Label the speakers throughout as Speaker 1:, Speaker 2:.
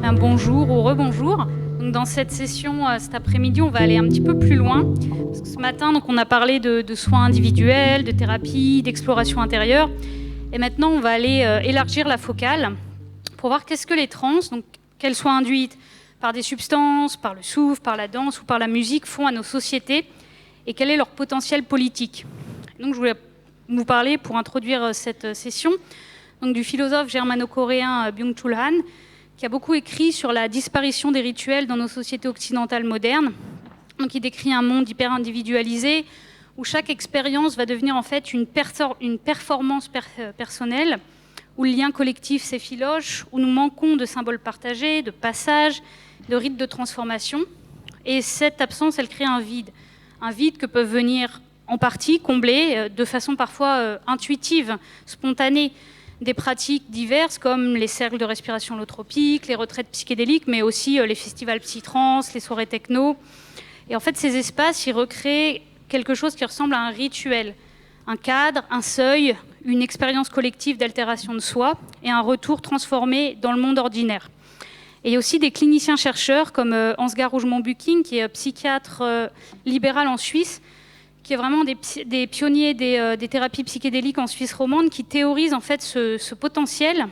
Speaker 1: un bonjour ou rebonjour. Donc dans cette session, cet après-midi, on va aller un petit peu plus loin. Parce que ce matin, donc, on a parlé de soins individuels, de thérapie, d'exploration intérieure. Et maintenant, on va aller élargir la focale pour voir qu'est-ce que les trans, donc qu'elles soient induites par des substances, par le souffle, par la danse ou par la musique, font à nos sociétés et quel est leur potentiel politique. Donc je voulais vous parler, pour introduire cette session, donc, du philosophe germano-coréen Byung-Chul Han, qui a beaucoup écrit sur la disparition des rituels dans nos sociétés occidentales modernes. Donc, il décrit un monde hyper individualisé où chaque expérience va devenir en fait une performance personnelle, où le lien collectif s'effiloche, où nous manquons de symboles partagés, de passages, de rites de transformation. Et cette absence, elle crée un vide que peuvent venir en partie combler de façon parfois intuitive, spontanée, des pratiques diverses comme les cercles de respiration holotropique, les retraites psychédéliques, mais aussi les festivals psy-trans, les soirées techno. Et en fait, ces espaces, ils recréent quelque chose qui ressemble à un rituel, un cadre, un seuil, une expérience collective d'altération de soi et un retour transformé dans le monde ordinaire. Et il y a aussi des cliniciens-chercheurs comme Ansgar Rougemont-Bucking, qui est psychiatre libéral en Suisse, qui est vraiment des pionniers des thérapies psychédéliques en Suisse romande, qui théorisent en fait ce potentiel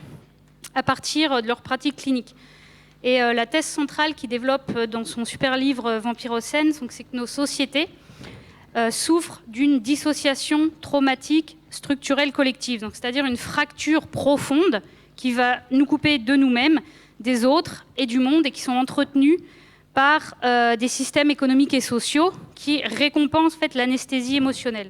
Speaker 1: à partir de leurs pratiques cliniques. Et la thèse centrale qu'il développe dans son super livre Vampirocène, c'est que nos sociétés souffrent d'une dissociation traumatique structurelle collective, donc c'est-à-dire une fracture profonde qui va nous couper de nous-mêmes, des autres et du monde, et qui sont entretenus par des systèmes économiques et sociaux qui récompensent en fait, l'anesthésie émotionnelle.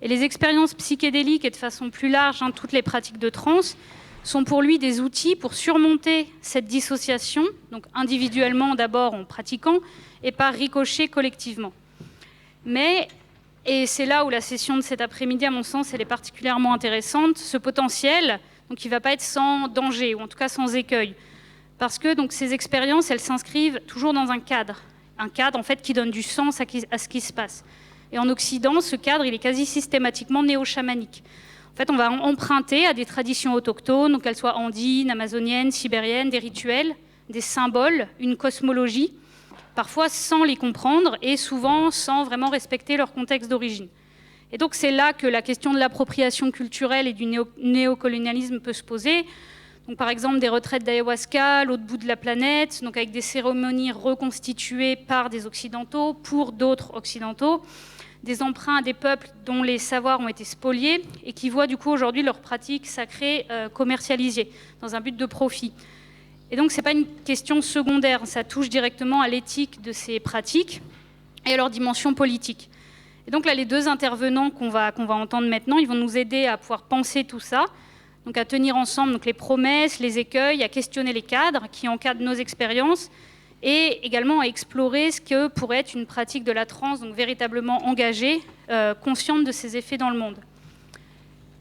Speaker 1: Et les expériences psychédéliques et de façon plus large, toutes les pratiques de transe, sont pour lui des outils pour surmonter cette dissociation, donc individuellement d'abord en pratiquant, et par ricochet collectivement. Mais, et c'est là où la session de cet après-midi, à mon sens, elle est particulièrement intéressante, ce potentiel, donc il ne va pas être sans danger, ou en tout cas sans écueil. Parce que donc, ces expériences, elles s'inscrivent toujours dans un cadre en fait, qui donne du sens à ce qui se passe. Et en Occident, ce cadre, il est quasi systématiquement néo-chamanique. En fait, on va emprunter à des traditions autochtones, donc qu'elles soient andines, amazoniennes, sibériennes, des rituels, des symboles, une cosmologie, parfois sans les comprendre et souvent sans vraiment respecter leur contexte d'origine. Et donc c'est là que la question de l'appropriation culturelle et du néocolonialisme peut se poser. Donc, par exemple, des retraites d'ayahuasca à l'autre bout de la planète, donc avec des cérémonies reconstituées par des Occidentaux pour d'autres Occidentaux, des emprunts à des peuples dont les savoirs ont été spoliés et qui voient du coup aujourd'hui leurs pratiques sacrées commercialisées dans un but de profit. Et donc, ce n'est pas une question secondaire, ça touche directement à l'éthique de ces pratiques et à leur dimension politique. Et donc là, les deux intervenants qu'on va entendre maintenant, ils vont nous aider à pouvoir penser tout ça, donc à tenir ensemble donc les promesses, les écueils, à questionner les cadres qui encadrent nos expériences et également à explorer ce que pourrait être une pratique de la transe, donc véritablement engagée, consciente de ses effets dans le monde.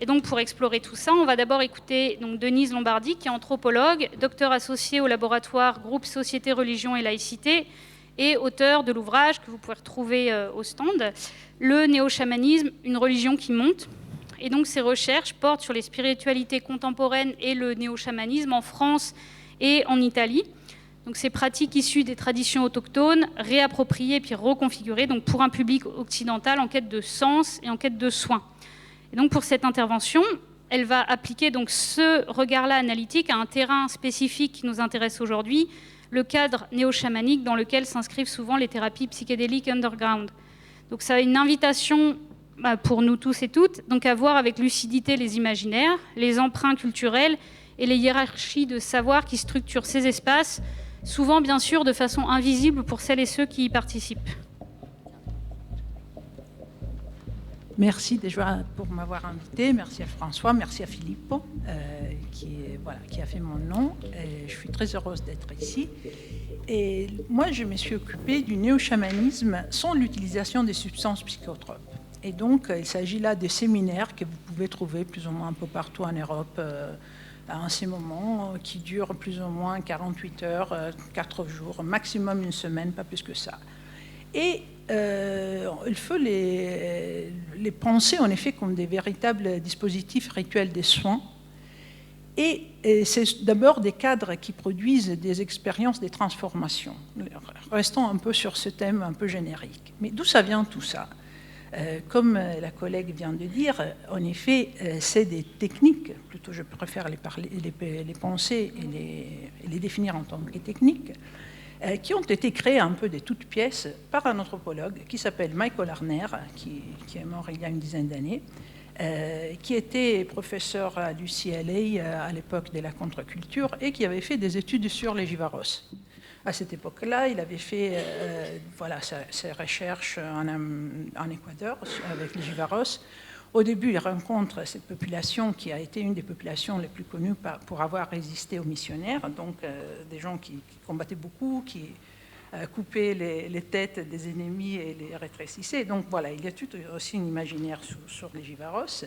Speaker 1: Et donc pour explorer tout ça, on va d'abord écouter donc, Denise Lombardi, qui est anthropologue, docteur associé au laboratoire Groupe Société, Religion et Laïcité et auteur de l'ouvrage que vous pouvez retrouver au stand, Le néo-chamanisme, une religion qui monte. Et donc ces recherches portent sur les spiritualités contemporaines et le néo-chamanisme en France et en Italie. Donc ces pratiques issues des traditions autochtones, réappropriées puis reconfigurées donc pour un public occidental en quête de sens et en quête de soins. Et donc pour cette intervention, elle va appliquer donc ce regard-là analytique à un terrain spécifique qui nous intéresse aujourd'hui, le cadre néo-chamanique dans lequel s'inscrivent souvent les thérapies psychédéliques underground. Donc ça a une invitation pour nous tous et toutes, donc à voir avec lucidité les imaginaires, les emprunts culturels et les hiérarchies de savoir qui structurent ces espaces, souvent bien sûr de façon invisible pour celles et ceux qui y participent.
Speaker 2: Merci déjà pour m'avoir invité, merci à François, merci à Filippo qui a fait mon nom. Et je suis très heureuse d'être ici. Et moi, je me suis occupée du néo-chamanisme sans l'utilisation des substances psychotropes. Et donc, il s'agit là de séminaires que vous pouvez trouver plus ou moins un peu partout en Europe à ces moments, qui durent plus ou moins 48 heures, 4 jours, maximum une semaine, pas plus que ça. Et il faut les penser en effet comme des véritables dispositifs rituels des soins Et c'est d'abord des cadres qui produisent des expériences, des transformations. Restons un peu sur ce thème un peu générique. Mais d'où ça vient tout ça? Comme la collègue vient de dire, en effet, c'est des techniques, plutôt je préfère les penser et les définir en tant que techniques, qui ont été créées un peu de toutes pièces par un anthropologue qui s'appelle Michael Arner, qui est mort il y a une dizaine d'années, qui était professeur à l'UCLA à l'époque de la contre-culture et qui avait fait des études sur les Jivaros. À cette époque-là, il avait fait ses recherches en Équateur avec les Jivaros. Au début, il rencontre cette population qui a été une des populations les plus connues pour avoir résisté aux missionnaires, donc des gens qui combattaient beaucoup, qui coupaient les têtes des ennemis et les rétrécissaient. Donc voilà, il y a tout aussi un imaginaire sur les Jivaros.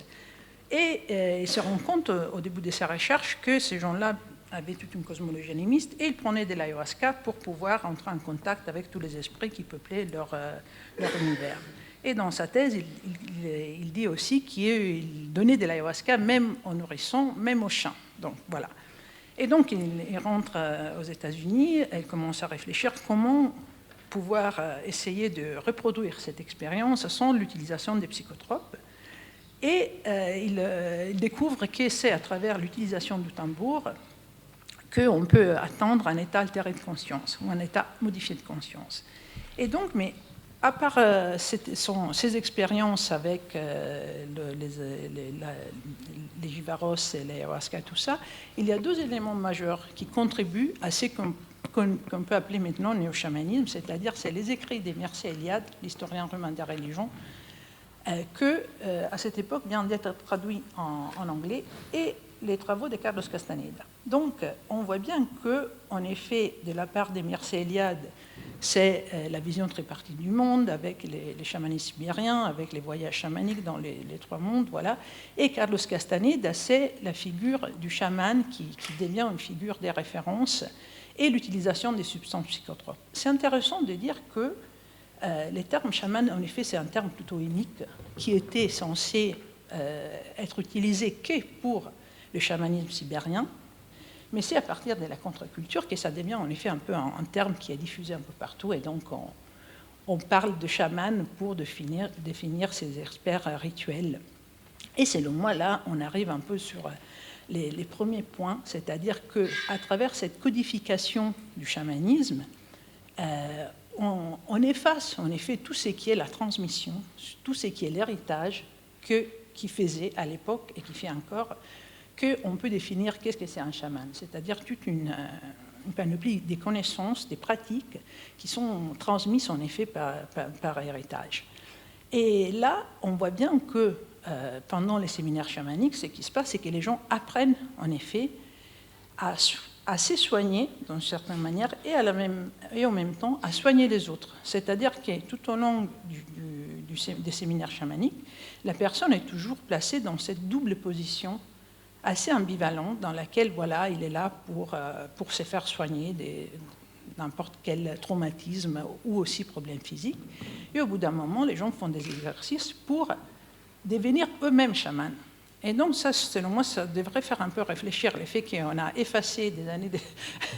Speaker 2: Et il se rend compte au début de sa recherche que ces gens-là avaient toute une cosmologie animiste et ils prenaient de l'ayahuasca pour pouvoir entrer en contact avec tous les esprits qui peuplaient leur univers. Et dans sa thèse, il dit aussi qu'il donnait de l'ayahuasca même aux nourrissons, même aux chiens. Donc voilà. Et donc il rentre aux États-Unis et commence à réfléchir comment pouvoir essayer de reproduire cette expérience sans l'utilisation des psychotropes. Et il découvre que c'est à travers l'utilisation du tambour qu'on peut atteindre un état altéré de conscience ou un état modifié de conscience. Et donc, mais à part ces expériences avec les Jivaros et l'ayahuasca, tout ça, il y a deux éléments majeurs qui contribuent à ce qu'on peut appeler maintenant néo-chamanisme, c'est-à-dire c'est les écrits des Mircea Eliade, l'historien romain des religions, que à cette époque vient d'être traduit en anglais, et les travaux de Carlos Castaneda. Donc, on voit bien que, en effet, de la part des Mircea Eliade, c'est la vision tripartite du monde, avec les chamanistes sibériens, avec les voyages chamaniques dans les trois mondes, voilà. Et Carlos Castaneda, c'est la figure du chaman qui devient une figure des références et l'utilisation des substances psychotropes. C'est intéressant de dire que les termes chaman, en effet, c'est un terme plutôt unique qui était censé être utilisé que pour le chamanisme sibérien, mais c'est à partir de la contre-culture que ça devient en effet un peu un terme qui est diffusé un peu partout, et donc on parle de chaman pour définir ces experts rituels. Et selon moi, là, on arrive un peu sur les premiers points, c'est-à-dire qu'à travers cette codification du chamanisme, on efface en effet tout ce qui est la transmission, tout ce qui est l'héritage qui faisait à l'époque et qui fait encore qu'on peut définir qu'est-ce que c'est un chaman, c'est-à-dire toute une panoplie des connaissances, des pratiques qui sont transmises en effet par héritage. Et là, on voit bien que pendant les séminaires chamaniques, ce qui se passe, c'est que les gens apprennent en effet à se soigner d'une certaine manière et en même temps à soigner les autres. C'est-à-dire que tout au long des séminaires chamaniques, la personne est toujours placée dans cette double position assez ambivalente dans laquelle voilà, il est là pour se faire soigner n'importe quel traumatisme ou aussi problème physique. Et au bout d'un moment, les gens font des exercices pour devenir eux-mêmes chamans. Et donc, ça, selon moi, ça devrait faire un peu réfléchir le fait qu'on a effacé des années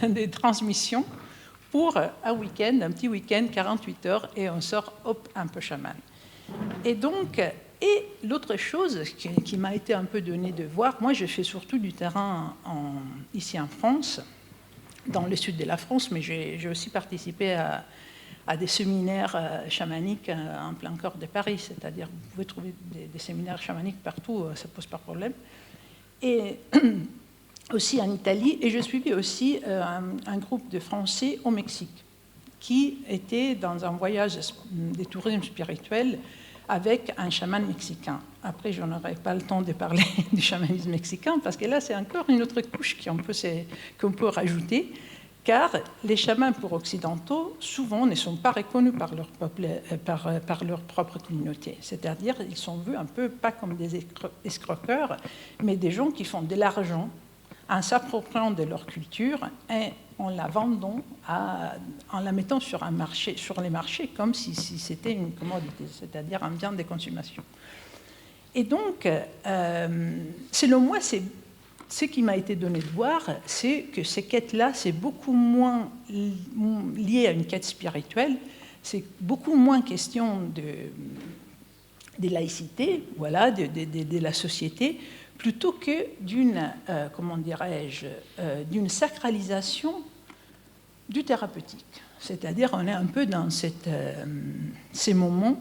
Speaker 2: de transmission pour un week-end, un petit week-end, 48 heures, et on sort, hop, un peu chaman. Et donc, et l'autre chose qui m'a été un peu donnée de voir, moi, je fais surtout du terrain ici en France, dans le sud de la France, mais j'ai aussi participé à des séminaires chamaniques en plein cœur de Paris, c'est-à-dire vous pouvez trouver des séminaires chamaniques partout, ça ne pose pas de problème. Et aussi en Italie, et je suivis aussi un groupe de Français au Mexique qui était dans un voyage de tourisme spirituel avec un chaman mexicain. Après, je n'aurai pas le temps de parler du chamanisme mexicain, parce que là, c'est encore une autre couche qu'on peut rajouter, car les chamans pour occidentaux, souvent, ne sont pas reconnus par leur peuple, par leur propre communauté. C'est-à-dire, ils sont vus un peu, pas comme des escroqueurs, mais des gens qui font de l'argent en s'appropriant de leur culture et en la vendant, en la mettant sur les marchés, comme si c'était une commodité, c'est-à-dire un bien de consommation. Et donc, selon moi, ce qui m'a été donné de voir, c'est que ces quêtes-là, c'est beaucoup moins lié à une quête spirituelle, c'est beaucoup moins question de laïcité, voilà, de la société, plutôt que d'une, comment dirais-je, d'une sacralisation du thérapeutique. C'est-à-dire, on est un peu dans ces moments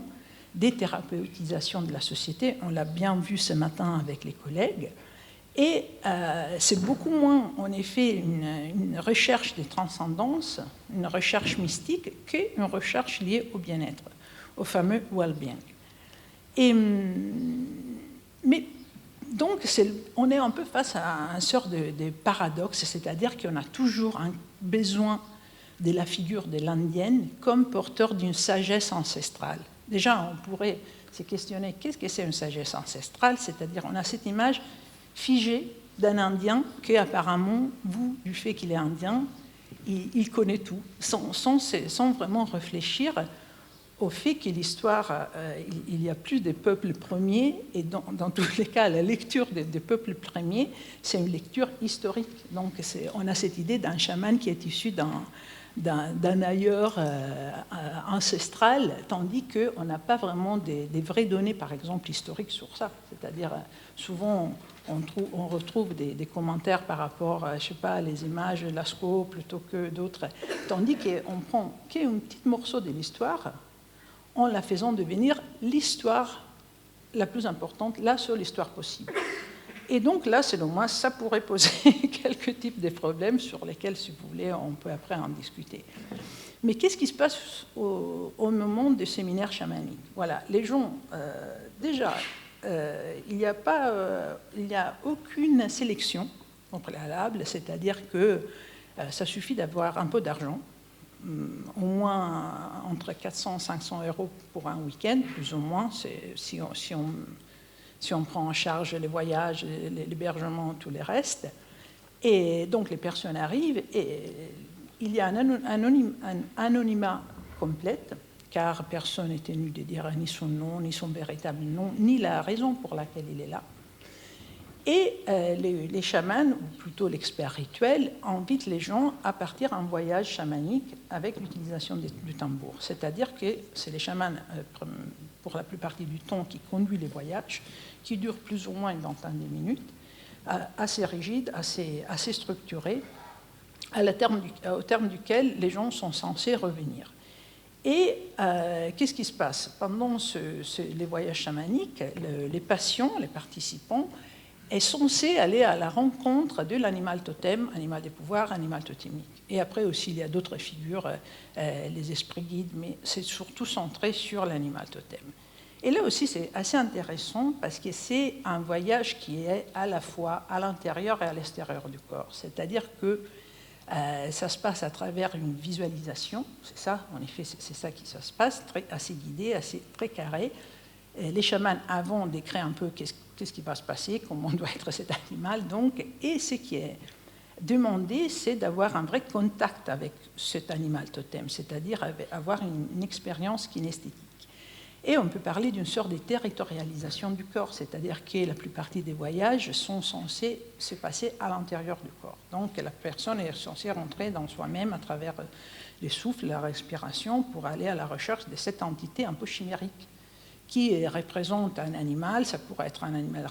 Speaker 2: déthérapeutisations de la société. On l'a bien vu ce matin avec les collègues. Et c'est beaucoup moins, en effet, une recherche des transcendances, une recherche mystique, qu'une recherche liée au bien-être, au fameux well-being. Mais donc, on est un peu face à une sorte de paradoxe, c'est-à-dire qu'on a toujours un besoin de la figure de l'indienne comme porteur d'une sagesse ancestrale. Déjà, on pourrait se questionner qu'est-ce que c'est une sagesse ancestrale, c'est-à-dire on a cette image figée d'un Indien qui apparemment, du fait qu'il est indien, il connaît tout, sans vraiment réfléchir au fait que l'histoire, il n'y a plus de peuples premiers, et dans tous les cas, la lecture des peuples premiers, c'est une lecture historique. Donc on a cette idée d'un chaman qui est issu d'un ailleurs ancestral, tandis qu'on n'a pas vraiment des vraies données, par exemple, historiques sur ça. C'est-à-dire, souvent, on retrouve des commentaires par rapport, je ne sais pas, les images de Lascaux plutôt que d'autres, tandis qu'on prend un petit morceau de l'histoire en la faisant devenir l'histoire la plus importante, la seule histoire possible. Et donc là, selon moi, ça pourrait poser quelques types de problèmes sur lesquels, si vous voulez, on peut après en discuter. Mais qu'est-ce qui se passe au moment des séminaires chamaniques? Voilà, les gens, déjà, il n'y a aucune sélection au préalable, c'est-à-dire que ça suffit d'avoir un peu d'argent, au moins entre 400 et 500 euros pour un week-end, plus ou moins, si on prend en charge les voyages, l'hébergement, tout le reste. Et donc les personnes arrivent et il y a un anonymat complet, car personne n'est tenu de dire ni son nom, ni son véritable nom, ni la raison pour laquelle il est là. Et les chamans, ou plutôt l'expert rituel, invitent les gens à partir en voyage chamanique avec l'utilisation du tambour. C'est-à-dire que c'est les chamans, pour la plupart du temps, qui conduisent les voyages, qui durent plus ou moins une vingtaine de minutes, assez rigides, assez structurés, au terme duquel les gens sont censés revenir. Et qu'est-ce qui se passe? Pendant les voyages chamaniques, les patients, les participants, est censé aller à la rencontre de l'animal totem, animal de pouvoir, animal totémique. Et après aussi, il y a d'autres figures, les esprits guides, mais c'est surtout centré sur l'animal totem. Et là aussi, c'est assez intéressant parce que c'est un voyage qui est à la fois à l'intérieur et à l'extérieur du corps. C'est-à-dire que ça se passe à travers une visualisation, c'est ça, en effet, c'est ça qui ça se passe, assez guidé, très carré. Les chamans, avant, décrivent un peu qu'est-ce qui va se passer, comment doit être cet animal, donc, et ce qui est demandé, c'est d'avoir un vrai contact avec cet animal totem, c'est-à-dire avoir une expérience kinesthétique. Et on peut parler d'une sorte de territorialisation du corps, c'est-à-dire que la plupart des voyages sont censés se passer à l'intérieur du corps. Donc la personne est censée rentrer dans soi-même à travers le souffle, la respiration, pour aller à la recherche de cette entité un peu chimérique qui représente un animal, ça pourrait être un animal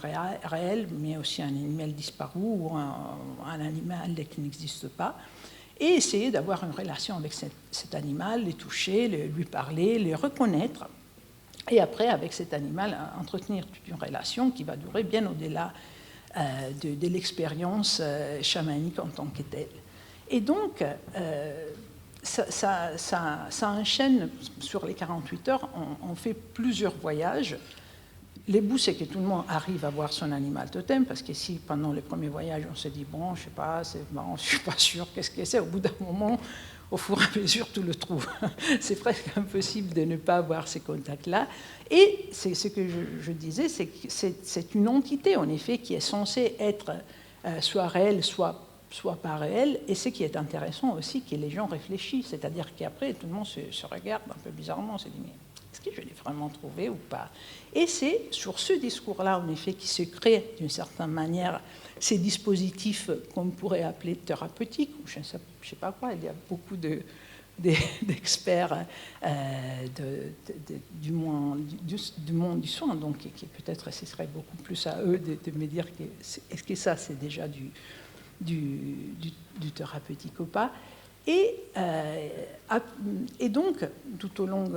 Speaker 2: réel, mais aussi un animal disparu ou un animal qui n'existe pas, et essayer d'avoir une relation avec cet animal, le toucher, lui parler, le reconnaître, et après, avec cet animal, entretenir toute une relation qui va durer bien au-delà de l'expérience chamanique en tant que telle. Et donc, ça enchaîne sur les 48 heures, on fait plusieurs voyages. Les bouts, c'est que tout le monde arrive à voir son animal totem, parce que si pendant les premiers voyages, on se dit, bon, je ne sais pas, bon, je ne suis pas sûr, qu'est-ce que c'est, au bout d'un moment, au fur et à mesure, tu le trouves. C'est presque impossible de ne pas avoir ces contacts-là. Et c'est ce que je disais, c'est que c'est une entité, en effet, qui est censée être soit réelle, soit pas réelle. Et ce qui est intéressant aussi, que les gens réfléchissent, c'est-à-dire qu'après, tout le monde se regarde un peu bizarrement, on se dit, mais est-ce que je l'ai vraiment trouvé ou pas? Et c'est sur ce discours-là, en effet, qui se crée d'une certaine manière ces dispositifs qu'on pourrait appeler thérapeutiques, ou je ne sais pas quoi. Il y a beaucoup d'experts du monde du soin, donc qui peut-être ce serait beaucoup plus à eux de me dire est-ce que ça c'est déjà du thérapeutique ou pas. Et donc, tout au long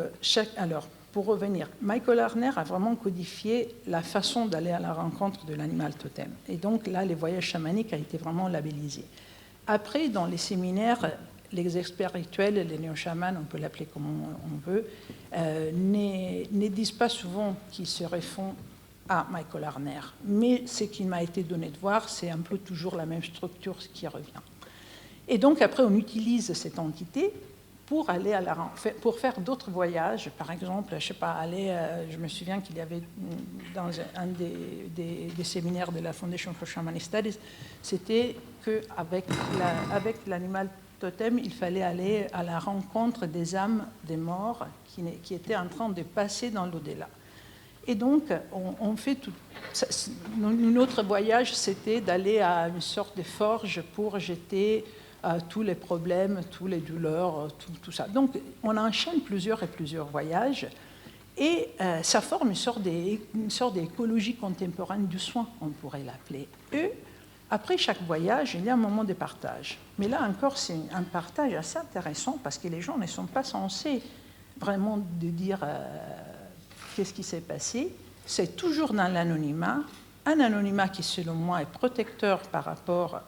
Speaker 2: alors, pour revenir, Michael Harner a vraiment codifié la façon d'aller à la rencontre de l'animal totem. Et donc là, les voyages chamaniques ont été vraiment labellisés. Après, dans les séminaires, les experts rituels, les néo-chamans, on peut l'appeler comme on veut, ne disent pas souvent qu'ils se réfèrent à Michael Harner. Mais ce qui m'a été donné de voir, c'est un peu toujours la même structure qui revient. Et donc, après, on utilise cette entité pour aller pour faire d'autres voyages. Par exemple, je sais pas, je me souviens qu'il y avait dans un des séminaires de la Foundation for Shamanic Studies, c'était qu'avec l'animal totem, il fallait aller à la rencontre des âmes des morts qui étaient en train de passer dans l'au-delà. Et donc, on fait tout. Notre voyage, c'était d'aller à une sorte de forge pour jeter tous les problèmes, toutes les douleurs, tout ça. Donc, on enchaîne plusieurs voyages, et ça forme une sorte d'écologie contemporaine du soin, on pourrait l'appeler. Et après chaque voyage, il y a un moment de partage. Mais là encore, c'est un partage assez intéressant, parce que les gens ne sont pas censés vraiment de dire qu'est-ce qui s'est passé. C'est toujours dans l'anonymat, un anonymat qui, selon moi, est protecteur par rapport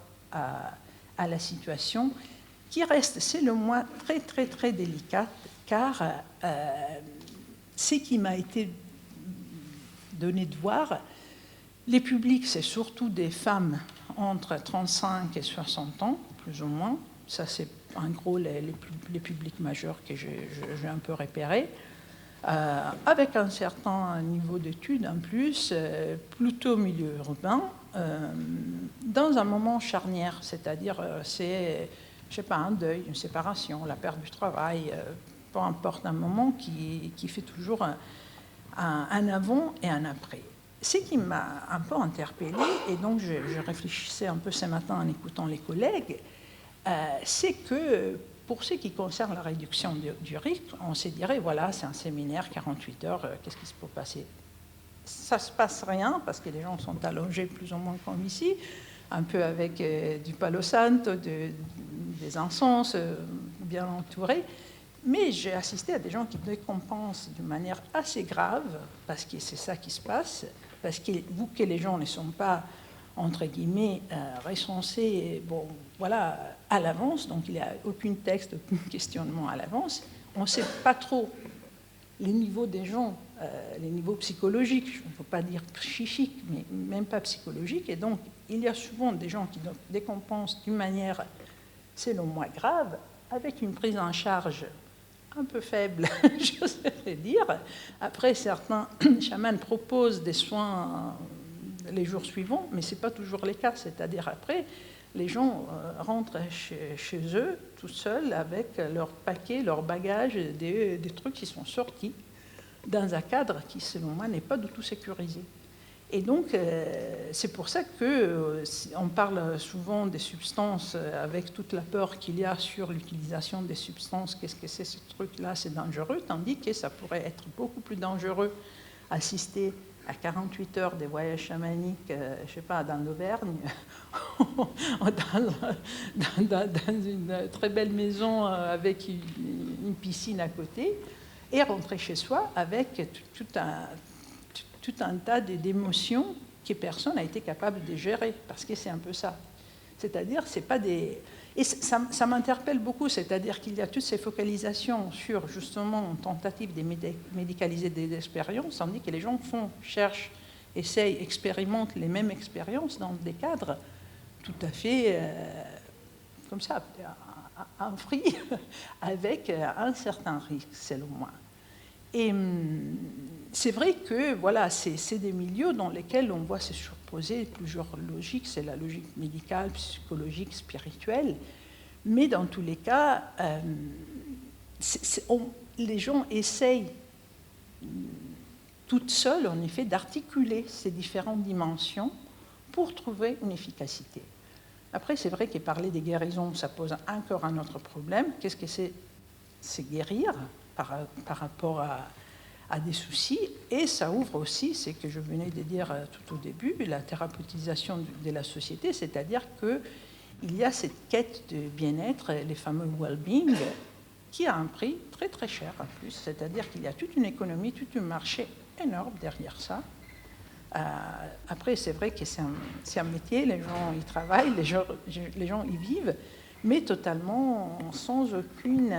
Speaker 2: à la situation, qui reste, selon moi, très, très, très délicate, car ce qui m'a été donné de voir, les publics, c'est surtout des femmes entre 35 et 60 ans, plus ou moins. Ça, c'est en gros les publics majeurs que j'ai un peu repérés. Avec un certain niveau d'études en plus, plutôt milieu urbain, dans un moment charnière, c'est-à-dire c'est, je sais pas, un deuil, une séparation, la perte du travail, peu importe, un moment qui fait toujours un avant et un après. Ce qui m'a un peu interpellée, et donc je réfléchissais un peu ce matin en écoutant les collègues, c'est que pour ce qui concerne la réduction du rythme, on se dirait, voilà, c'est un séminaire, 48 heures, qu'est-ce qui se peut passer? Ça ne se passe rien, parce que les gens sont allongés plus ou moins comme ici, un peu avec du palo santo, des encens, bien entourés. Mais j'ai assisté à des gens qui décompensent d'une manière assez grave, parce que c'est ça qui se passe, parce que vous que les gens ne sont pas, entre guillemets, recensés, bon, voilà, à l'avance, donc il n'y a aucun texte, aucun questionnement à l'avance. On ne sait pas trop les niveaux des gens, les niveaux psychologiques, je ne peux pas dire psychiques, mais même pas psychologiques, et donc il y a souvent des gens qui décompensent d'une manière, selon moi, grave, avec une prise en charge un peu faible, j'oserais dire. Après, certains chamans proposent des soins les jours suivants, mais ce n'est pas toujours le cas. C'est-à-dire après, les gens rentrent chez eux tout seuls avec leur paquet, leur bagage, des trucs qui sont sortis dans un cadre qui, selon moi, n'est pas du tout sécurisé. Et donc, c'est pour ça qu'on parle souvent des substances avec toute la peur qu'il y a sur l'utilisation des substances. Qu'est-ce que c'est ce truc-là? C'est dangereux, tandis que ça pourrait être beaucoup plus dangereux assister à 48 heures des voyages chamaniques, je ne sais pas, dans l'Auvergne, dans une très belle maison avec une piscine à côté, et rentrer chez soi avec tout un tas d'émotions que personne n'a été capable de gérer, parce que c'est un peu ça. C'est-à-dire, c'est pas des... Et ça m'interpelle beaucoup, c'est-à-dire qu'il y a toutes ces focalisations sur, justement, une tentative de médicaliser des expériences, tandis que les gens cherchent, essayent, expérimentent les mêmes expériences dans des cadres tout à fait, comme ça, en free, avec un certain risque, selon moi. Et c'est vrai que voilà, c'est des milieux dans lesquels on voit se surposer plusieurs logiques. C'est la logique médicale, psychologique, spirituelle. Mais dans tous les cas, les gens essayent toute seule, en effet, d'articuler ces différentes dimensions pour trouver une efficacité. Après, c'est vrai que parler des guérisons, ça pose encore un autre problème. Qu'est-ce que c'est guérir par rapport à des soucis? Et ça ouvre aussi, c'est que je venais de dire tout au début, la thérapeutisation de la société, c'est-à-dire qu'il y a cette quête de bien-être, les fameux well-being, qui a un prix très très cher en plus. C'est-à-dire qu'il y a toute une économie, tout un marché énorme derrière ça. Après, c'est vrai que c'est un métier, les gens y travaillent, les gens y vivent, mais totalement sans aucune...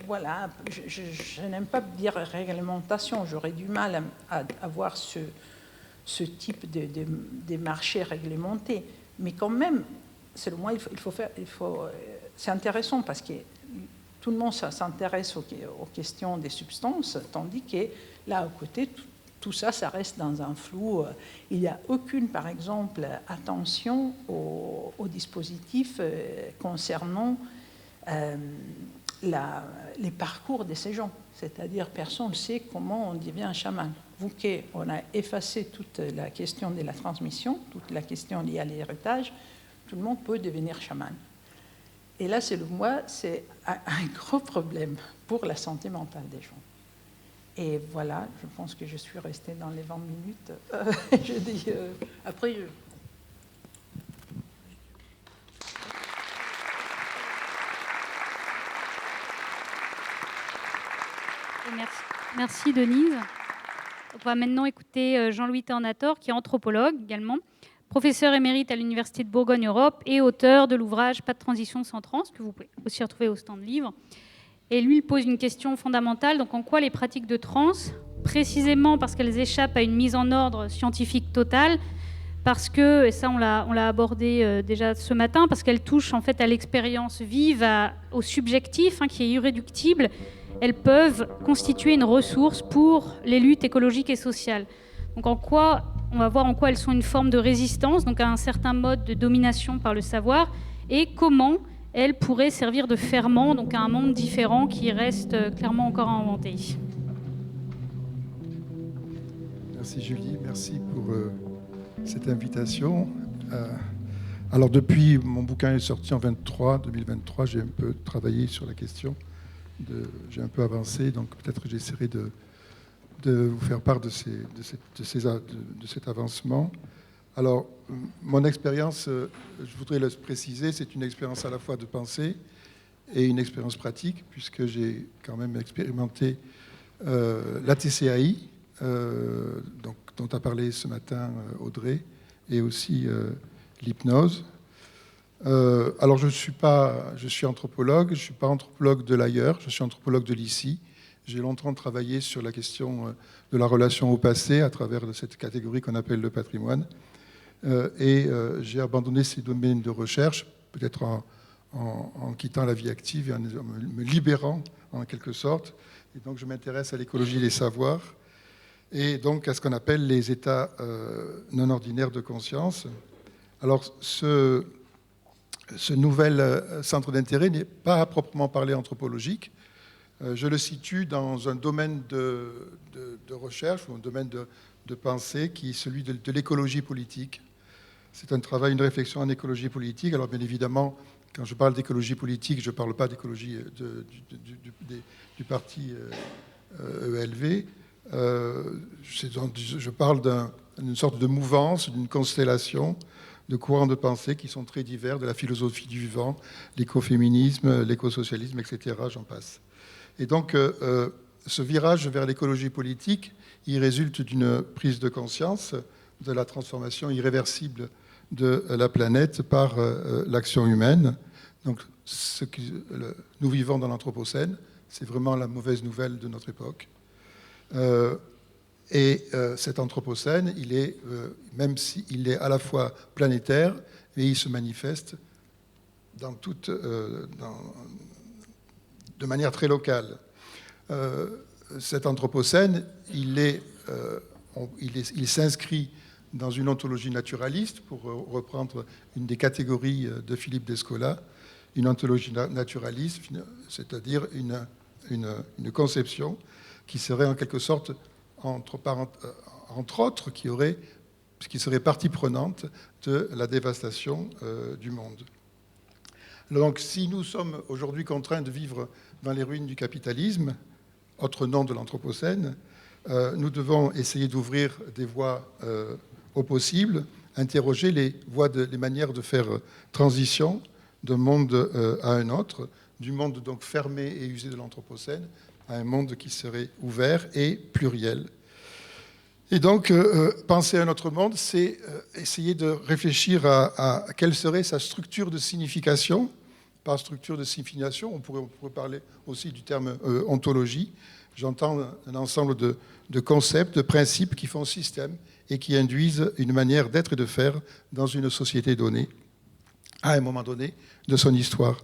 Speaker 2: voilà, je n'aime pas dire réglementation, j'aurais du mal à avoir ce type de marché réglementé. Mais quand même, selon moi, c'est intéressant parce que tout le monde s'intéresse aux questions des substances, tandis que là, à côté, tout ça, ça reste dans un flou. Il n'y a aucune, par exemple, attention aux dispositifs concernant les parcours de ces gens. C'est-à-dire, personne ne sait comment on devient un chaman. Vu qu'on a effacé toute la question de la transmission, toute la question liée à l'héritage, tout le monde peut devenir chaman. Et là, selon moi, c'est un gros problème pour la santé mentale des gens. Et voilà, je pense que je suis restée dans les 20 minutes. Je dis, après,
Speaker 1: Merci Denise. On va maintenant écouter Jean-Louis Tornator, qui est anthropologue également, professeur émérite à l'Université de Bourgogne-Europe et auteur de l'ouvrage Pas de transition sans trans, que vous pouvez aussi retrouver au stand livre. Et lui, il pose une question fondamentale. Donc, en quoi les pratiques de trans, précisément parce qu'elles échappent à une mise en ordre scientifique totale, parce que, et ça on l'a abordé déjà ce matin, parce qu'elles touchent en fait à l'expérience vive, au subjectif, qui est irréductible, elles peuvent constituer une ressource pour les luttes écologiques et sociales. Donc on va voir en quoi elles sont une forme de résistance, donc à un certain mode de domination par le savoir, et comment elles pourraient servir de ferment, donc à un monde différent qui reste clairement encore à inventer.
Speaker 3: Merci Julie, merci pour cette invitation. Alors depuis, mon bouquin est sorti en 2023, j'ai un peu travaillé sur la question, j'ai un peu avancé, donc peut-être que j'essaierai de vous faire part de cet avancement. Alors, mon expérience, je voudrais le préciser, c'est une expérience à la fois de pensée et une expérience pratique, puisque j'ai quand même expérimenté la TCAI, dont a parlé ce matin Audrey, et aussi l'hypnose. Alors, je suis anthropologue, je ne suis pas anthropologue de l'ailleurs, je suis anthropologue de l'ici. J'ai longtemps travaillé sur la question de la relation au passé à travers cette catégorie qu'on appelle le patrimoine. Et j'ai abandonné ces domaines de recherche, peut-être en quittant la vie active et en me libérant en quelque sorte. Et donc je m'intéresse à l'écologie des savoirs et donc à ce qu'on appelle les états non ordinaires de conscience. Alors ce nouvel centre d'intérêt n'est pas à proprement parler anthropologique. Je le situe dans un domaine de recherche ou un domaine de pensée qui est celui de l'écologie politique. C'est un travail, une réflexion en écologie politique. Alors bien évidemment, quand je parle d'écologie politique, je ne parle pas d'écologie du parti ELV. Je parle d'une sorte de mouvance, d'une constellation de courants de pensée qui sont très divers, de la philosophie du vivant, l'écoféminisme, l'écosocialisme, etc. J'en passe. Et donc, ce virage vers l'écologie politique, il résulte d'une prise de conscience de la transformation irréversible de la planète par l'action humaine. Donc, nous vivons dans l'Anthropocène, c'est vraiment la mauvaise nouvelle de notre époque. Et cet Anthropocène, même s'il est à la fois planétaire, mais il se manifeste de manière très locale. Cet Anthropocène, il s'inscrit dans une ontologie naturaliste, pour reprendre une des catégories de Philippe Descola, une ontologie naturaliste, c'est-à-dire une conception qui serait en quelque sorte, entre autres, qui serait partie prenante de la dévastation du monde. Donc, si nous sommes aujourd'hui contraints de vivre dans les ruines du capitalisme, autre nom de l'Anthropocène, nous devons essayer d'ouvrir des voies au possible, interroger les manières de faire transition d'un monde à un autre, du monde donc fermé et usé de l'Anthropocène à un monde qui serait ouvert et pluriel. Et donc, penser à un autre monde, c'est essayer de réfléchir à quelle serait sa structure de signification. Par structure de signification, on pourrait parler aussi du terme ontologie. J'entends un ensemble de concepts, de principes qui font système et qui induisent une manière d'être et de faire dans une société donnée, à un moment donné de son histoire.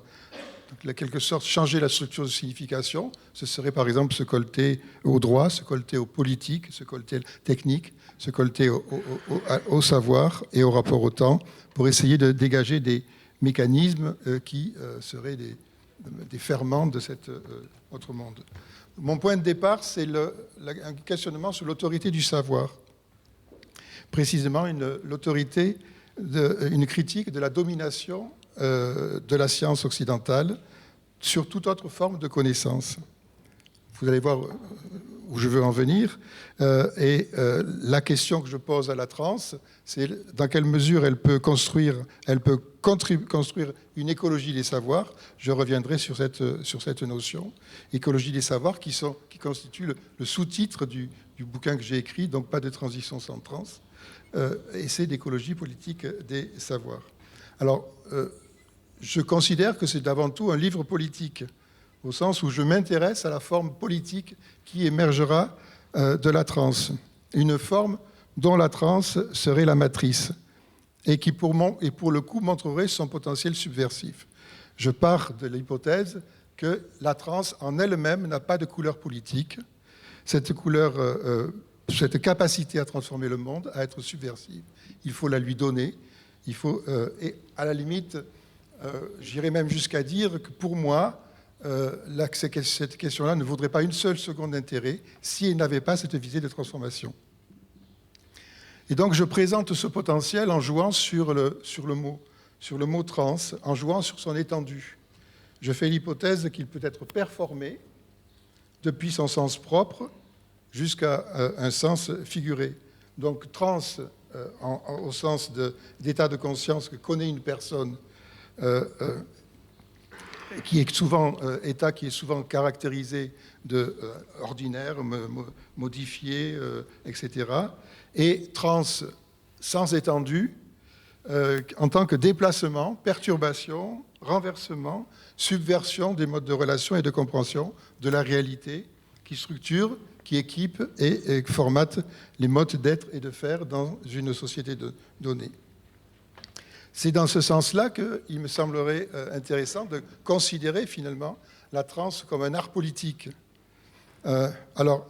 Speaker 3: Donc, en quelque sorte, changer la structure de signification, ce serait par exemple se colter au droit, se colter aux politiques, se colter aux techniques, se colter au savoir et au rapport au temps, pour essayer de dégager des mécanismes qui seraient des ferments de cet autre monde. Mon point de départ, c'est un questionnement sur l'autorité du savoir. Précisément, une critique de la domination de la science occidentale sur toute autre forme de connaissance. Vous allez voir où je veux en venir. La question que je pose à la trans, c'est dans quelle mesure elle peut construire une écologie des savoirs. Je reviendrai sur cette notion. Écologie des savoirs qui constitue le sous-titre du bouquin que j'ai écrit, donc pas de transition sans trans, essai d'écologie politique des savoirs. Alors, je considère que c'est avant tout un livre politique, au sens où je m'intéresse à la forme politique qui émergera de la transe. Une forme dont la transe serait la matrice et qui, pour le coup, montrerait son potentiel subversif. Je pars de l'hypothèse que la transe en elle-même n'a pas de couleur politique. Cette capacité à transformer le monde, à être subversive, il faut la lui donner. Et à la limite, j'irais même jusqu'à dire que pour moi, cette question-là ne vaudrait pas une seule seconde d'intérêt si elle n'avait pas cette visée de transformation. Et donc je présente ce potentiel en jouant sur le mot trans, en jouant sur son étendue. Je fais l'hypothèse qu'il peut être performé depuis son sens propre jusqu'à un sens figuré. Donc trans au sens d'état de conscience que connaît une personne, qui est souvent caractérisé de ordinaire, modifié, etc. Et trans sans étendue, en tant que déplacement, perturbation, renversement, subversion des modes de relation et de compréhension de la réalité qui structure, qui équipe et formate les modes d'être et de faire dans une société donnée. C'est dans ce sens-là qu'il me semblerait intéressant de considérer finalement la transe comme un art politique. Alors,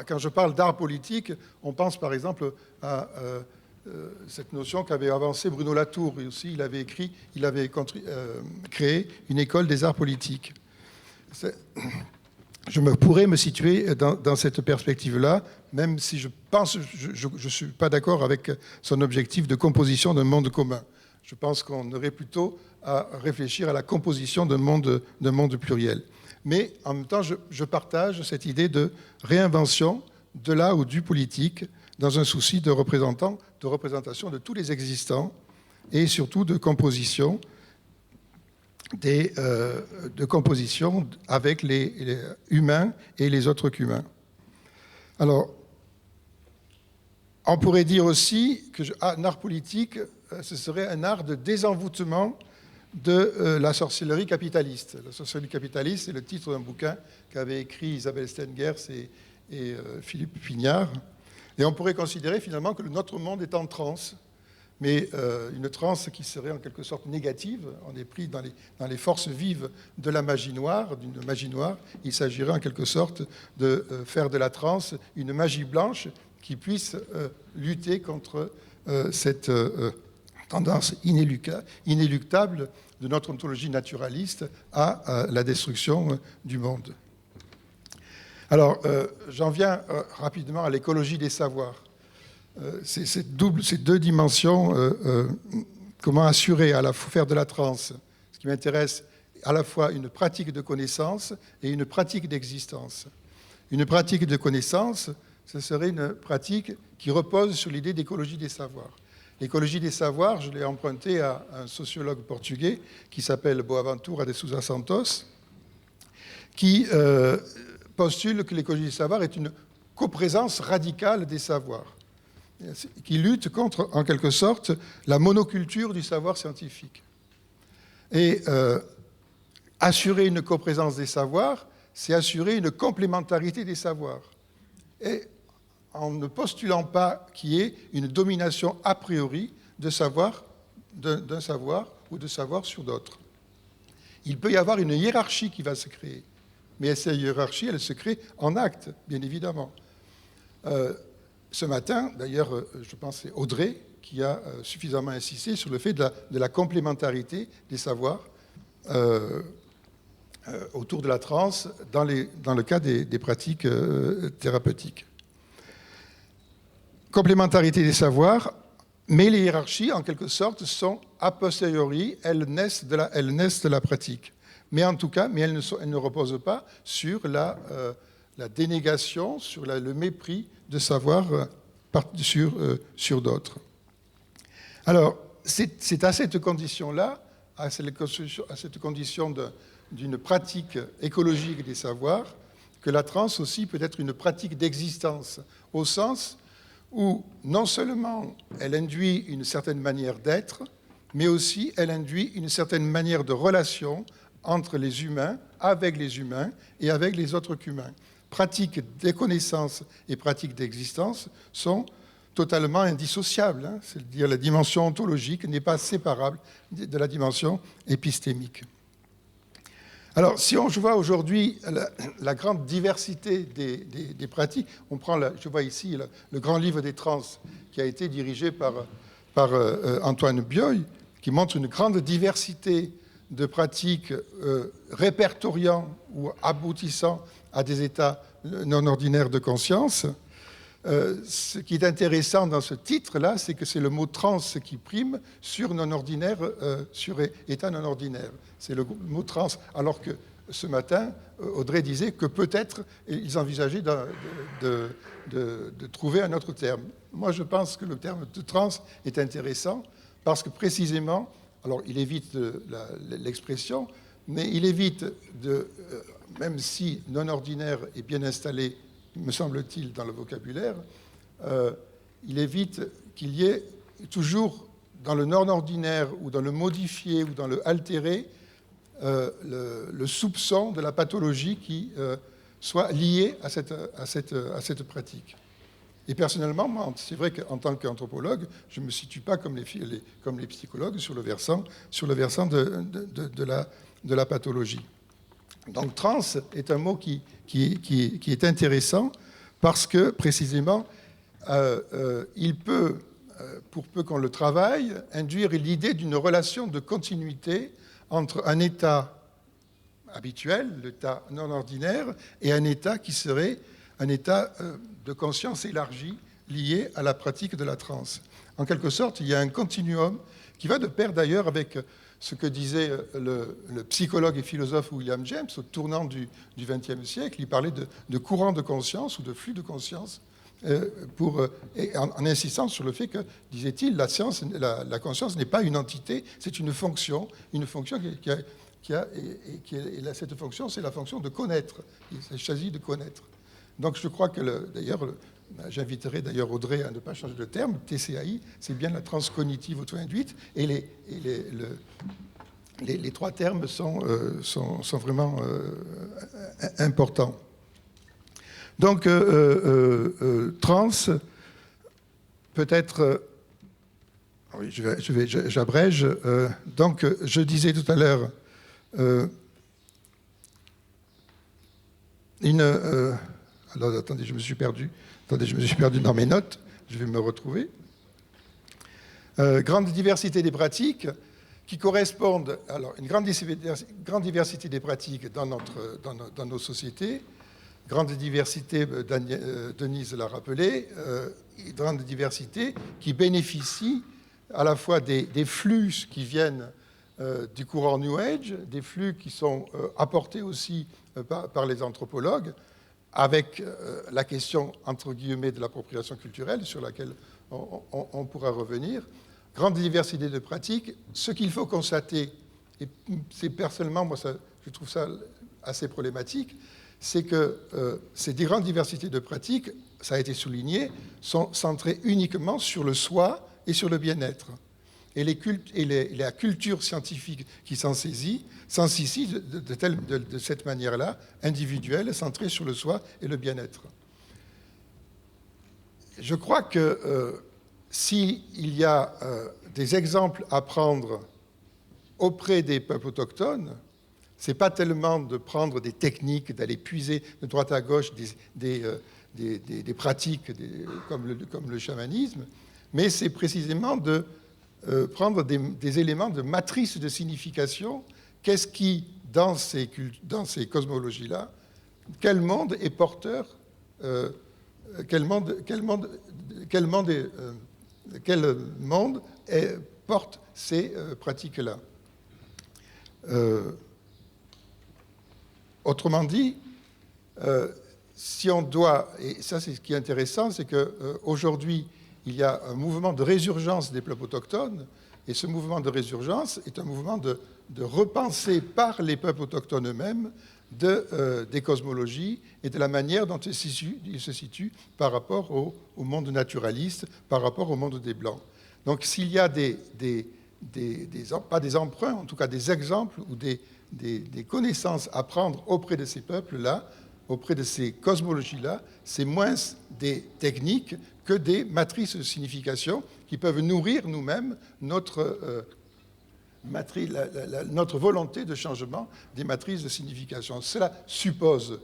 Speaker 3: quand je parle d'art politique, on pense par exemple à cette notion qu'avait avancée Bruno Latour. Et aussi, il avait créé une école des arts politiques. Je pourrais me situer dans cette perspective-là, même si je ne suis pas d'accord avec son objectif de composition d'un monde commun. Je pense qu'on aurait plutôt à réfléchir à la composition d'un monde pluriel. Mais en même temps, je partage cette idée de réinvention de là ou du politique dans un souci de représentation de tous les existants et surtout de composition avec les humains et les autres qu'humains. Alors, on pourrait dire aussi qu'un art politique, ce serait un art de désenvoûtement de la sorcellerie capitaliste. La sorcellerie capitaliste, c'est le titre d'un bouquin qu'avaient écrit Isabelle Stengers et Philippe Pignard. Et on pourrait considérer finalement que notre monde est en transe, mais une transe qui serait en quelque sorte négative. On est pris dans les forces vives de la magie noire, d'une magie noire. Il s'agirait en quelque sorte de faire de la transe une magie blanche qui puisse lutter contre cette tendance inéluctable de notre ontologie naturaliste à la destruction du monde. Alors, j'en viens rapidement à l'écologie des savoirs. Ces deux dimensions, comment assurer, à la fois faire de la transe, ce qui m'intéresse, à la fois une pratique de connaissance et une pratique d'existence. Une pratique de connaissance, ce serait une pratique qui repose sur l'idée d'écologie des savoirs. L'écologie des savoirs, je l'ai empruntée à un sociologue portugais qui s'appelle Boaventura de Sousa Santos, qui postule que l'écologie des savoirs est une coprésence radicale des savoirs, qui lutte contre, en quelque sorte, la monoculture du savoir scientifique. Et assurer une coprésence des savoirs, c'est assurer une complémentarité des savoirs. Et en ne postulant pas qu'il y ait une domination a priori de savoir, d'un savoir ou de savoir sur d'autres. Il peut y avoir une hiérarchie qui va se créer, mais cette hiérarchie, elle se crée en acte, bien évidemment. Ce matin, d'ailleurs, je pense que c'est Audrey qui a suffisamment insisté sur le fait de la complémentarité des savoirs autour de la transe dans le cas des pratiques thérapeutiques. Complémentarité des savoirs, mais les hiérarchies, en quelque sorte, sont a posteriori, elles naissent de la pratique. Mais en tout cas, elles ne reposent pas sur la dénégation, sur le mépris de savoir sur d'autres. Alors, c'est à cette condition-là, à cette condition d'une pratique écologique des savoirs, que la transe aussi peut être une pratique d'existence, au sens où non seulement elle induit une certaine manière d'être, mais aussi elle induit une certaine manière de relation entre les humains, avec les humains et avec les autres qu'humains. Pratique des connaissances et pratique d'existence sont totalement indissociables. C'est-à-dire la dimension ontologique n'est pas séparable de la dimension épistémique. Alors, si on voit aujourd'hui la grande diversité des pratiques, on prend, je vois ici le grand livre des trans qui a été dirigé par Antoine Bioy, qui montre une grande diversité de pratiques répertoriant ou aboutissant à des états non ordinaires de conscience. Ce qui est intéressant dans ce titre-là, c'est que c'est le mot trans qui prime sur non ordinaire, sur état non ordinaire. C'est le mot trans, alors que ce matin, Audrey disait que peut-être ils envisageaient de trouver un autre terme. Moi, je pense que le terme de trans est intéressant parce que précisément, alors il évite l'expression, mais il évite même si non ordinaire est bien installé, me semble-t-il, dans le vocabulaire, il évite qu'il y ait toujours dans le non-ordinaire ou dans le modifié ou dans le altéré le soupçon de la pathologie qui soit liée à cette pratique. Et personnellement, moi, c'est vrai qu'en tant qu'anthropologue, je ne me situe pas comme les psychologues sur le versant de la pathologie. Donc trans est un mot qui est intéressant parce que précisément il peut, pour peu qu'on le travaille, induire l'idée d'une relation de continuité entre un état habituel, l'état non ordinaire, et un état qui serait un état de conscience élargie lié à la pratique de la transe. En quelque sorte, il y a un continuum qui va de pair d'ailleurs avec ce que disait le psychologue et philosophe William James au tournant du XXe siècle. Il parlait de courant de conscience ou de flux de conscience en insistant sur le fait que, disait-il, la conscience n'est pas une entité, c'est une fonction cette fonction, c'est la fonction de connaître. Il s'agit de connaître. Donc je crois que, j'inviterai d'ailleurs Audrey à ne pas changer de terme. TCAI, c'est bien la transcognitive auto-induite, et les trois termes sont vraiment importants. Donc, trans, peut-être... oui, j'abrège. Donc, je disais tout à l'heure, alors, attendez, je me suis perdu dans mes notes. Je vais me retrouver. Grande diversité des pratiques qui correspondent... Alors, une grande diversité des pratiques dans nos sociétés, grande diversité, Denise l'a rappelé, grande diversité qui bénéficie à la fois des flux qui viennent du courant New Age, des flux qui sont apportés aussi par les anthropologues, avec la question, entre guillemets, de l'appropriation culturelle, sur laquelle on pourra revenir. Grande diversité de pratiques. Ce qu'il faut constater, et c'est personnellement, moi, je trouve ça assez problématique, c'est que ces grandes diversités de pratiques, ça a été souligné, sont centrées uniquement sur le soi et sur le bien-être. Et la culture scientifique qui s'en saisit de cette manière-là, individuelle, centrée sur le soi et le bien-être. Je crois que s'il y a des exemples à prendre auprès des peuples autochtones, ce n'est pas tellement de prendre des techniques, d'aller puiser de droite à gauche des pratiques comme le chamanisme, mais c'est précisément de prendre des éléments de matrice de signification. Qu'est-ce qui, dans ces cosmologies-là, quel monde est porteur, quel monde porte ces pratiques-là. Autrement dit, si on doit, et ça c'est ce qui est intéressant, c'est qu'aujourd'hui, il y a un mouvement de résurgence des peuples autochtones, et ce mouvement de résurgence est un mouvement de repenser par les peuples autochtones eux-mêmes des cosmologies et de la manière dont ils se situent par rapport au monde naturaliste, par rapport au monde des Blancs. Donc s'il y a pas des emprunts, en tout cas des exemples ou des connaissances à prendre auprès de ces peuples-là, auprès de ces cosmologies-là, c'est moins des techniques que des matrices de signification qui peuvent nourrir nous-mêmes notre volonté de changement des matrices de signification. Cela suppose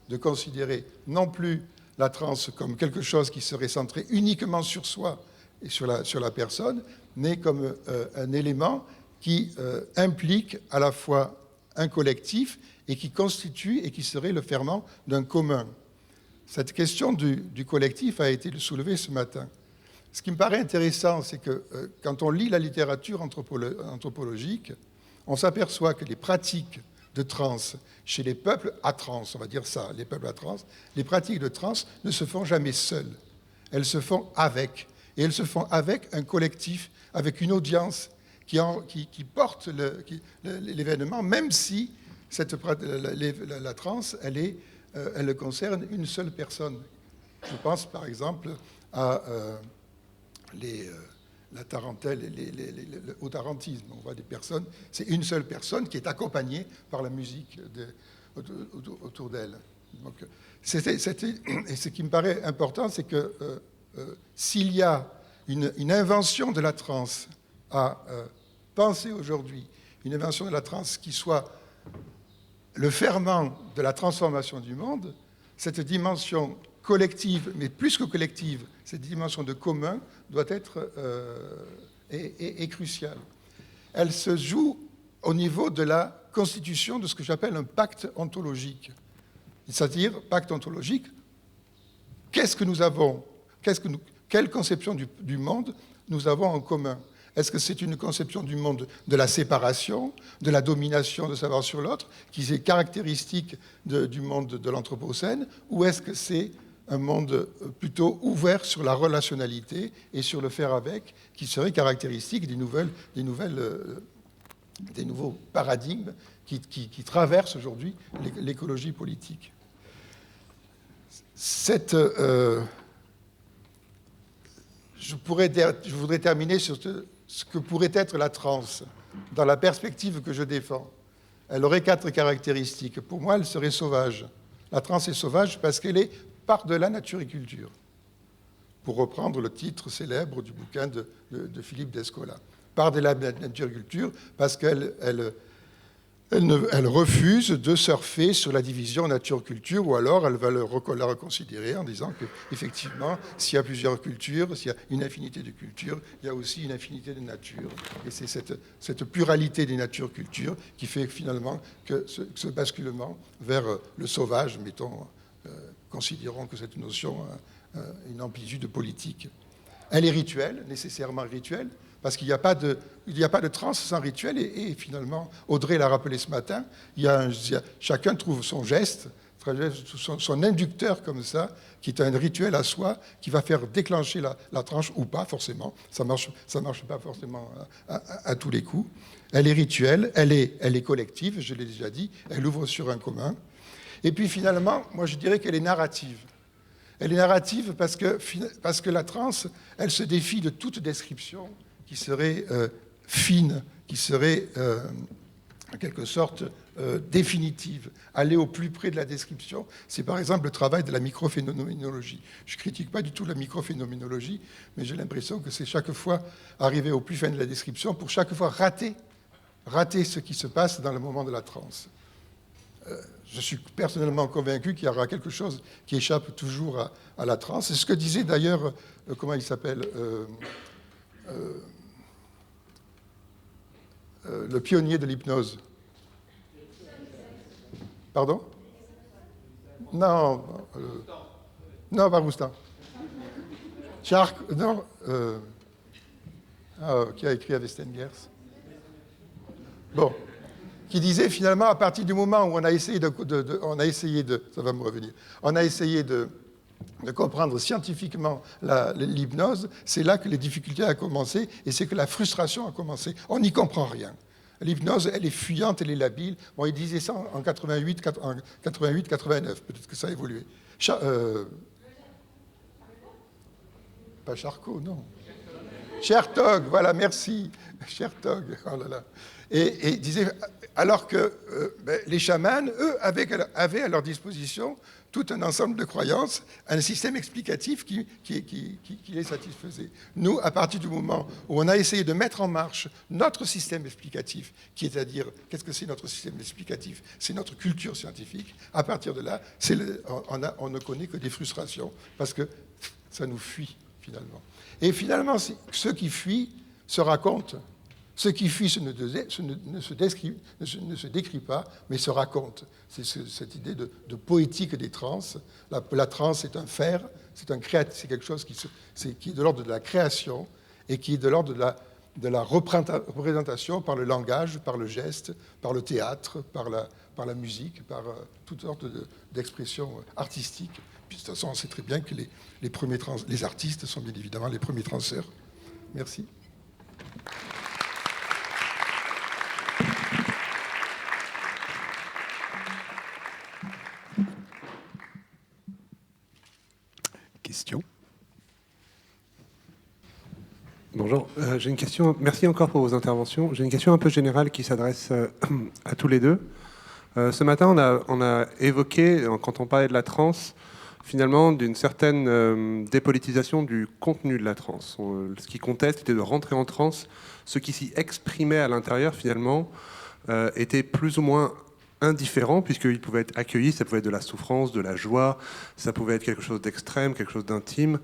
Speaker 3: de considérer non plus la transe comme quelque chose qui serait centré uniquement sur soi et sur la personne, mais comme un élément qui implique à la fois un collectif et qui constitue et qui serait le ferment d'un commun. Cette question du collectif a été soulevée ce matin. Ce qui me paraît intéressant, c'est que quand on lit la littérature anthropologique, on s'aperçoit que les pratiques de transe chez les peuples à transe, on va dire ça, les peuples à transe, les pratiques de transe ne se font jamais seules. Elles se font avec. Et elles se font avec un collectif, avec une audience qui porte l'événement, même si la transe, elle concerne une seule personne. Je pense par exemple à la tarentelle, au tarantisme. On voit des personnes, c'est une seule personne qui est accompagnée par la musique autour d'elle. Donc, et ce qui me paraît important, c'est que s'il y a une invention de la transe à penser aujourd'hui, une invention de la transe qui soit le ferment de la transformation du monde, cette dimension collective, mais plus que collective, cette dimension de commun doit être est cruciale. Elle se joue au niveau de la constitution de ce que j'appelle un pacte ontologique. C'est-à-dire, pacte ontologique, qu'est-ce que nous avons, quelle conception du monde nous avons en commun? Est-ce que c'est une conception du monde de la séparation, de la domination de savoir sur l'autre, qui est caractéristique du monde de l'Anthropocène, ou est-ce que c'est un monde plutôt ouvert sur la relationnalité et sur le faire avec, qui serait caractéristique des nouveaux paradigmes qui traversent aujourd'hui l'écologie politique? Je voudrais terminer sur ce que pourrait être la transe, dans la perspective que je défends. Elle aurait 4 caractéristiques. Pour moi, elle serait sauvage. La transe est sauvage parce qu'elle est par-delà nature et culture, pour reprendre le titre célèbre du bouquin de Philippe Descola. Par-delà nature et culture, parce qu'elle refuse de surfer sur la division nature-culture, ou alors elle va la reconsidérer en disant qu'effectivement, s'il y a plusieurs cultures, s'il y a une infinité de cultures, il y a aussi une infinité de natures. Et c'est cette pluralité des natures-cultures qui fait finalement que ce basculement vers le sauvage, mettons, considérons que cette notion a une amplitude politique. Elle est rituelle, nécessairement rituelle, parce qu'il n'y a pas de transe sans rituel, et finalement, Audrey l'a rappelé ce matin, chacun trouve son geste, son inducteur comme ça, qui est un rituel à soi, qui va faire déclencher la tranche, ou pas forcément, ça marche pas forcément à tous les coups. Elle est rituelle, elle est collective, je l'ai déjà dit, elle ouvre sur un commun. Et puis finalement, moi je dirais qu'elle est narrative. Elle est narrative parce que la transe, elle se défie de toute description qui serait fine, qui serait en quelque sorte définitive. Aller au plus près de la description, c'est par exemple le travail de la microphénoménologie. Je ne critique pas du tout la microphénoménologie, mais j'ai l'impression que c'est chaque fois arriver au plus fin de la description pour chaque fois rater ce qui se passe dans le moment de la transe. Je suis personnellement convaincu qu'il y aura quelque chose qui échappe toujours à la transe. C'est ce que disait d'ailleurs, comment il s'appelle, le pionnier de l'hypnose. Pardon? Non, non, pas Roustan. Non, qui a écrit avec Stengers. Bon, qui disait finalement, à partir du moment où on a essayé de ça va me revenir, on a essayé de comprendre scientifiquement l'hypnose, c'est là que les difficultés ont commencé, et c'est que la frustration a commencé. On n'y comprend rien. L'hypnose, elle est fuyante, elle est labile. Bon, il disait ça en 88, 89. Peut-être que ça a évolué. Pas Charcot, non. Chertog, voilà, merci. Chertog, oh là là. Et il disait, alors que les chamans, eux, avaient à leur disposition tout un ensemble de croyances, un système explicatif qui les satisfaisait. Nous, à partir du moment où on a essayé de mettre en marche notre système explicatif, qui est à dire, qu'est-ce que c'est notre système explicatif? C'est notre culture scientifique. À partir de là, on ne connaît que des frustrations, parce que ça nous fuit, finalement. Et finalement, ceux qui fuient se racontent. Ce qui fuit ne se décrit pas, mais se raconte. C'est cette idée de poétique des trans. La transe est un faire, c'est quelque chose qui est de l'ordre de la création et qui est de l'ordre de la représentation par le langage, par le geste, par le théâtre, par la musique, par toutes sortes d'expressions artistiques. Puis de toute façon, on sait très bien que les artistes sont bien évidemment les premiers transeurs. Merci.
Speaker 4: Question. Bonjour, j'ai une question. Merci encore pour vos interventions. J'ai une question un peu générale qui s'adresse à tous les deux. Ce matin, on a évoqué, quand on parlait de la transe, finalement, d'une certaine dépolitisation du contenu de la transe. Ce qui comptait, c'était de rentrer en transe. Ce qui s'y exprimait à l'intérieur, finalement, était plus ou moins indifférent, puisqu'il pouvait être accueilli, ça pouvait être de la souffrance, de la joie, ça pouvait être quelque chose d'extrême, quelque chose d'intime.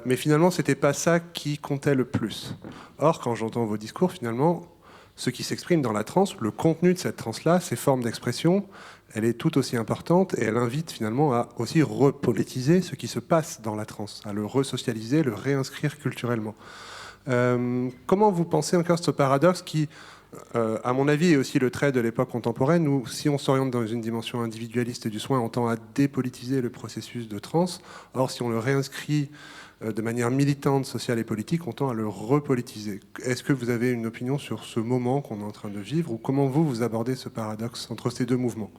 Speaker 4: Mais finalement, c'était pas ça qui comptait le plus. Or, quand j'entends vos discours, finalement, ce qui s'exprime dans la transe, le contenu de cette transe-là, ses formes d'expression, elle est tout aussi importante et elle invite finalement à aussi repolitiser ce qui se passe dans la transe, à le resocialiser, le réinscrire culturellement. Comment vous pensez encore ce paradoxe qui, à mon avis, est aussi le trait de l'époque contemporaine, où si on s'oriente dans une dimension individualiste du soin, on tend à dépolitiser le processus de transe. Or, si on le réinscrit de manière militante, sociale et politique, on tend à le repolitiser. Est-ce que vous avez une opinion sur ce moment qu'on est en train de vivre, ou comment vous abordez ce paradoxe entre ces deux mouvements ?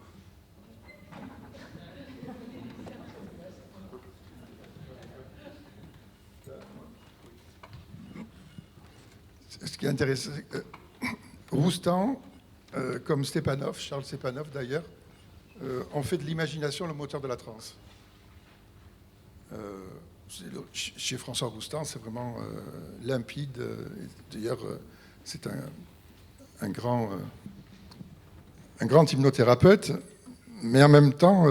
Speaker 3: Ce qui est intéressant, Roustan, comme Stepanov, Charles Stepanov d'ailleurs, ont fait de l'imagination le moteur de la transe. Chez François Roustan, c'est vraiment limpide. D'ailleurs, c'est un grand hypnothérapeute, mais en même temps,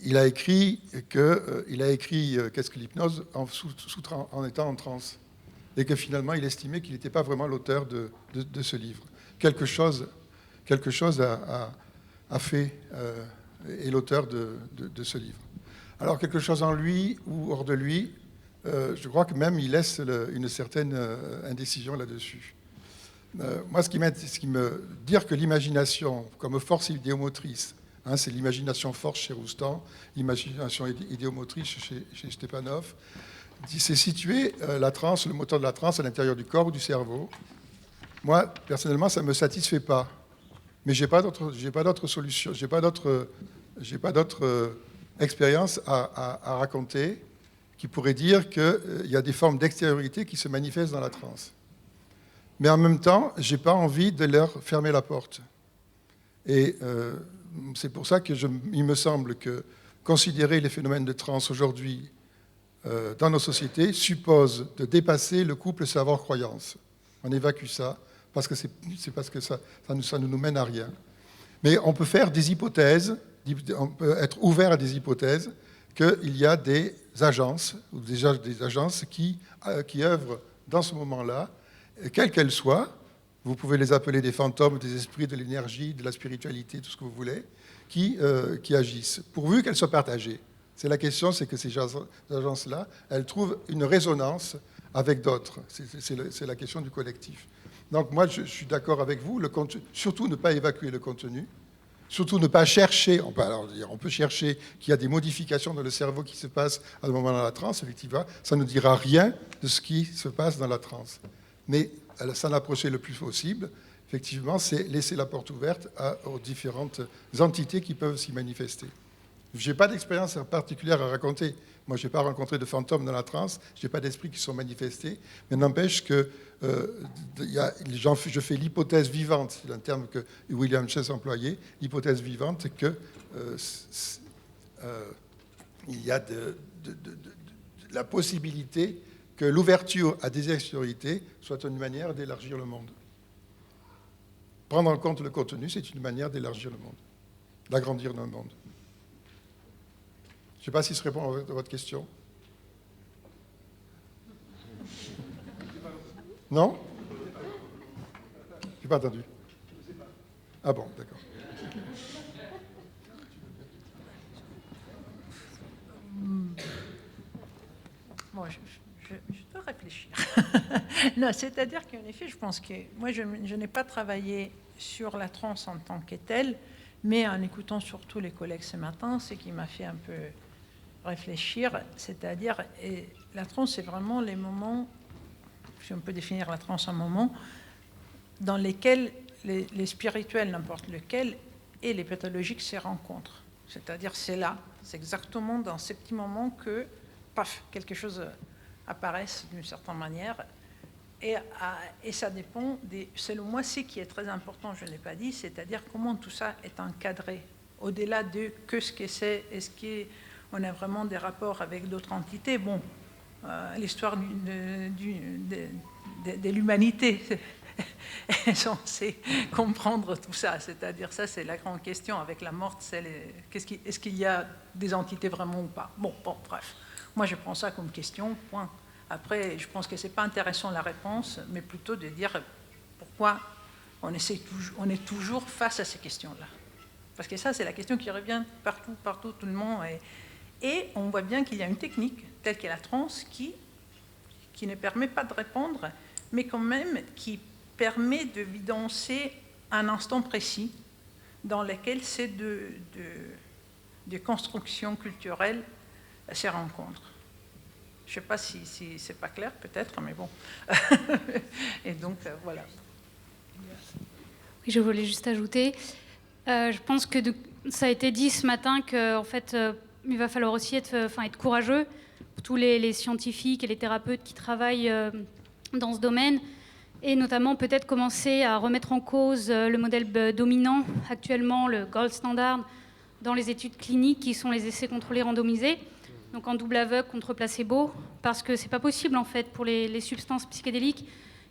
Speaker 3: il a écrit Qu'est-ce que l'hypnose en étant en transe, et que finalement, il estimait qu'il n'était pas vraiment l'auteur de ce livre. Quelque chose a fait est l'auteur de ce livre. Alors, quelque chose en lui ou hors de lui, je crois que même il laisse une certaine indécision là-dessus. Moi, ce qui me dire que l'imagination comme force idéomotrice, hein, c'est l'imagination force chez Roustan, l'imagination idéomotrice chez Stepanov, c'est situer la transe, le moteur de la transe à l'intérieur du corps ou du cerveau. Moi, personnellement, ça ne me satisfait pas. Mais je n'ai pas d'autre solution, j'ai pas d'autre expérience à raconter qui pourrait dire qu'il y a des formes d'extériorité qui se manifestent dans la transe. Mais en même temps, je n'ai pas envie de leur fermer la porte. Et c'est pour ça qu'il me semble que considérer les phénomènes de transe aujourd'hui dans nos sociétés suppose de dépasser le couple savoir-croyance. On évacue ça, parce que ça ne nous mène à rien. Mais on peut faire des hypothèses, on peut être ouvert à des hypothèses qu'il y a des agences, ou des agences qui œuvrent dans ce moment-là, quelles qu'elles soient. Vous pouvez les appeler des fantômes, des esprits, de l'énergie, de la spiritualité, tout ce que vous voulez, qui agissent, pourvu qu'elles soient partagées. C'est la question, c'est que ces agences-là, elles trouvent une résonance avec d'autres. C'est la question du collectif. Donc moi, je suis d'accord avec vous, surtout ne pas évacuer le contenu, surtout ne pas chercher, on peut chercher qu'il y a des modifications dans le cerveau qui se passent à un moment dans la transe, effectivement, ça ne dira rien de ce qui se passe dans la transe. Mais s'en approcher le plus possible, effectivement, c'est laisser la porte ouverte aux différentes entités qui peuvent s'y manifester. Je n'ai pas d'expérience particulière à raconter. Moi, je n'ai pas rencontré de fantômes dans la transe, je n'ai pas d'esprits qui sont manifestés, mais n'empêche que je fais l'hypothèse vivante, c'est un terme que William Chase employait, l'hypothèse vivante qu'il y a la possibilité que l'ouverture à des extériorités soit une manière d'élargir le monde. Prendre en compte le contenu, c'est une manière d'élargir le monde, d'agrandir le monde. Je ne sais pas si ça répond à votre question. Non? Je n'ai pas entendu. Ah bon, d'accord.
Speaker 2: Bon, je dois réfléchir. Non, c'est-à-dire qu'en effet, je pense que moi, je n'ai pas travaillé sur la transe en tant que telle, mais en écoutant surtout les collègues ce matin, ce qui m'a fait un peu réfléchir, c'est-à-dire, et la transe, c'est vraiment les moments, si on peut définir la transe en moment, dans lesquels les spirituels, n'importe lequel, et les pathologiques se rencontrent. C'est-à-dire, c'est là, c'est exactement dans ces petits moments que, paf, quelque chose apparaisse d'une certaine manière. Et ça dépend, selon moi, ce qui est très important, je ne l'ai pas dit, c'est-à-dire comment tout ça est encadré, au-delà de ce que c'est, est-ce qu'on a vraiment des rapports avec d'autres entités. Bon, l'histoire de l'humanité est censée comprendre tout ça, c'est-à-dire ça, c'est la grande question avec la mort, est-ce qu'il y a des entités vraiment ou pas. Bon, bref, moi je prends ça comme question, point. Après, je pense que ce n'est pas intéressant la réponse, mais plutôt de dire pourquoi on est toujours face à ces questions-là. Parce que ça, c'est la question qui revient partout, tout le monde. Et on voit bien qu'il y a une technique, telle que la transe, qui ne permet pas de répondre, mais quand même qui permet de vidancer un instant précis dans lequel ces deux constructions culturelles se rencontrent. Je ne sais pas si c'est pas clair, peut-être, mais bon. Et donc, voilà.
Speaker 1: Oui, je voulais juste ajouter, je pense que ça a été dit ce matin qu'en fait, il va falloir aussi être courageux pour tous les scientifiques et les thérapeutes qui travaillent dans ce domaine, et notamment peut-être commencer à remettre en cause le modèle dominant, actuellement le gold standard, dans les études cliniques, qui sont les essais contrôlés randomisés, donc en double aveugle contre placebo, parce que c'est pas possible en fait pour les substances psychédéliques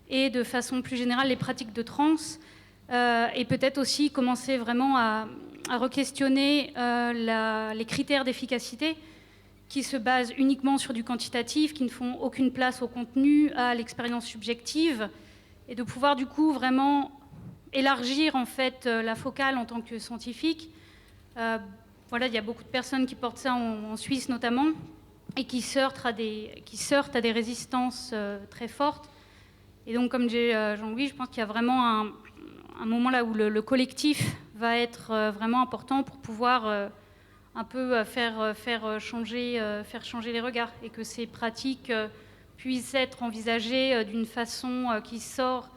Speaker 1: et de façon plus générale les pratiques de transe, et peut-être aussi commencer vraiment à re-questionner les critères d'efficacité qui se basent uniquement sur du quantitatif, qui ne font aucune place au contenu, à l'expérience subjective, et de pouvoir du coup vraiment élargir en fait la focale en tant que scientifique, voilà, il y a beaucoup de personnes qui portent ça en Suisse notamment, et qui se heurtent à des résistances très fortes. Et donc, comme dit Jean-Louis, je pense qu'il y a vraiment un moment là où le collectif va être vraiment important pour pouvoir un peu faire changer les regards, et que ces pratiques puissent être envisagées d'une façon qui sort,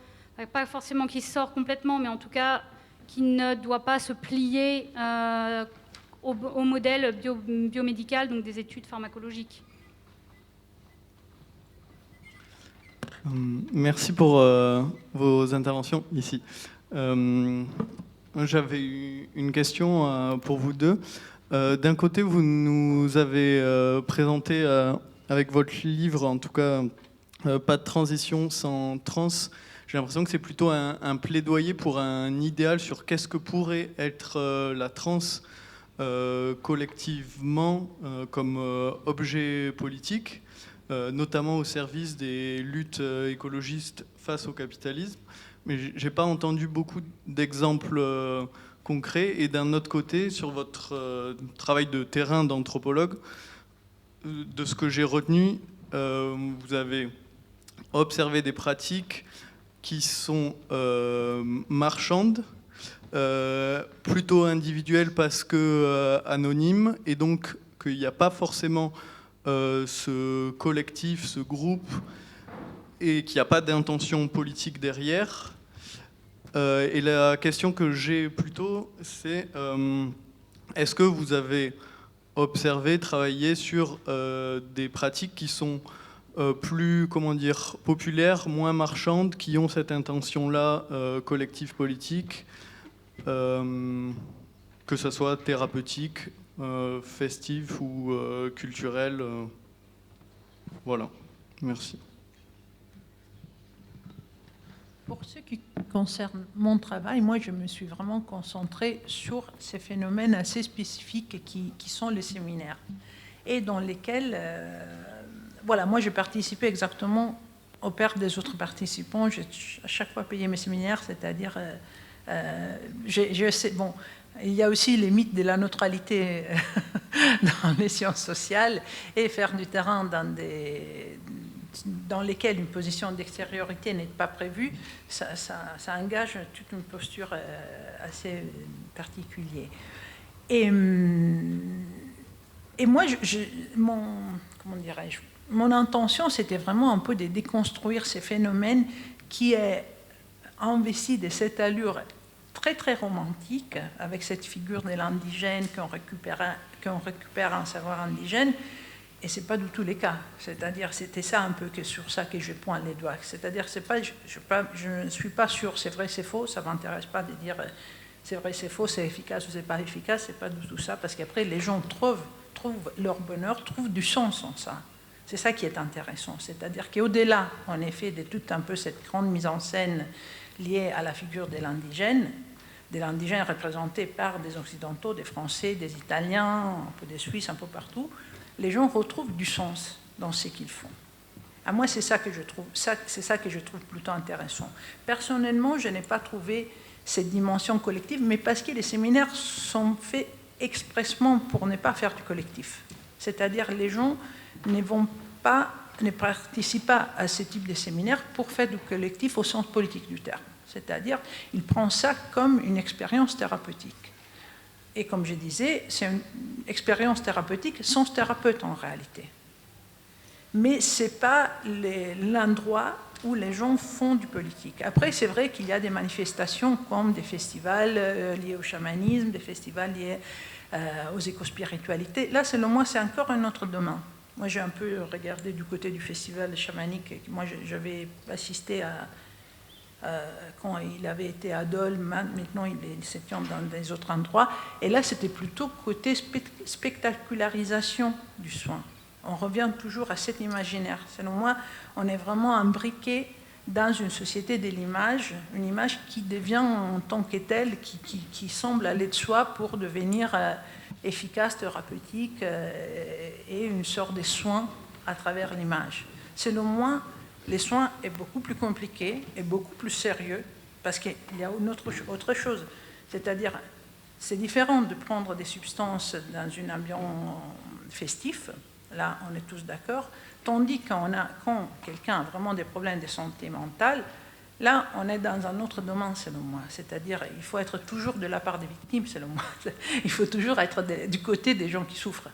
Speaker 1: pas forcément qui sort complètement, mais en tout cas qui ne doit pas se plier au modèle biomédical, donc des études pharmacologiques.
Speaker 5: Merci pour vos interventions ici. J'avais une question pour vous deux. D'un côté, vous nous avez présenté avec votre livre, en tout cas, Pas de transition sans trans. J'ai l'impression que c'est plutôt un plaidoyer pour un idéal sur qu'est-ce que pourrait être la trans collectivement comme objet politique, notamment au service des luttes écologistes face au capitalisme. Mais j'ai pas entendu beaucoup d'exemples concrets. Et d'un autre côté, sur votre travail de terrain d'anthropologue, de ce que j'ai retenu, vous avez observé des pratiques qui sont marchandes, plutôt individuelles parce que anonymes, et donc qu'il n'y a pas forcément ce collectif, ce groupe, et qu'il n'y a pas d'intention politique derrière. Et la question que j'ai plutôt, c'est est-ce que vous avez observé, travaillé sur des pratiques qui sont plus, populaires, moins marchandes, qui ont cette intention-là collective politique, que ce soit thérapeutique, festif ou culturel. Voilà, merci.
Speaker 2: Pour ce qui concerne mon travail, moi, je me suis vraiment concentrée sur ces phénomènes assez spécifiques qui sont les séminaires, et dans lesquels, voilà, moi, j'ai participé exactement au père des autres participants. J'ai à chaque fois payé mes séminaires, c'est-à-dire, bon, il y a aussi les mythes de la neutralité dans les sciences sociales, et faire du terrain dans lesquels une position d'extériorité n'est pas prévue, ça engage toute une posture assez particulière. Et moi, comment dirais-je, mon intention, c'était vraiment un peu de déconstruire ces phénomènes qui est investi de cette allure très très romantique, avec cette figure de l'indigène qu'on récupère un savoir indigène. Et ce n'est pas du tout le cas. C'est-à-dire, c'était ça un peu sur ça que je pointe les doigts. C'est-à-dire, je ne suis pas sûre, c'est vrai, c'est faux, ça ne m'intéresse pas de dire c'est vrai, c'est faux, c'est efficace ou c'est pas efficace, c'est pas du tout ça, parce qu'après, les gens trouvent leur bonheur, trouvent du sens en ça. C'est ça qui est intéressant. C'est-à-dire qu'au-delà, en effet, de toute un peu cette grande mise en scène liée à la figure de l'indigène représenté par des Occidentaux, des Français, des Italiens, un peu des Suisses, un peu partout, les gens retrouvent du sens dans ce qu'ils font. À moi, c'est ça que je trouve plutôt intéressant. Personnellement, je n'ai pas trouvé cette dimension collective, mais parce que les séminaires sont faits expressément pour ne pas faire du collectif. C'est-à-dire, les gens ne participent pas à ce type de séminaire pour faire du collectif au sens politique du terme. C'est-à-dire, ils prennent ça comme une expérience thérapeutique. Et comme je disais, c'est une expérience thérapeutique sans thérapeute en réalité. Mais ce n'est pas l'endroit où les gens font du politique. Après, c'est vrai qu'il y a des manifestations comme des festivals liés au chamanisme, des festivals liés aux écospiritualités. Là, selon moi, c'est encore un autre domaine. Moi, j'ai un peu regardé du côté du festival chamanique. Moi, j'avais assisté à... quand il avait été à Dole, maintenant il se tient dans des autres endroits. Et là, c'était plutôt côté spectacularisation du soin. On revient toujours à cet imaginaire. Selon moi, on est vraiment imbriqué dans une société de l'image, une image qui devient en tant que telle, qui semble aller de soi pour devenir efficace, thérapeutique, et une sorte de soin à travers l'image. Selon moi, les soins est beaucoup plus compliqué et beaucoup plus sérieux, parce qu'il y a autre chose. C'est-à-dire, C'est différent de prendre des substances dans une ambiance festif, là on est tous d'accord, tandis quand quelqu'un a vraiment des problèmes de santé mentale, là on est dans un autre domaine selon moi, c'est-à-dire il faut être toujours de la part des victimes selon moi, il faut toujours être du côté des gens qui souffrent.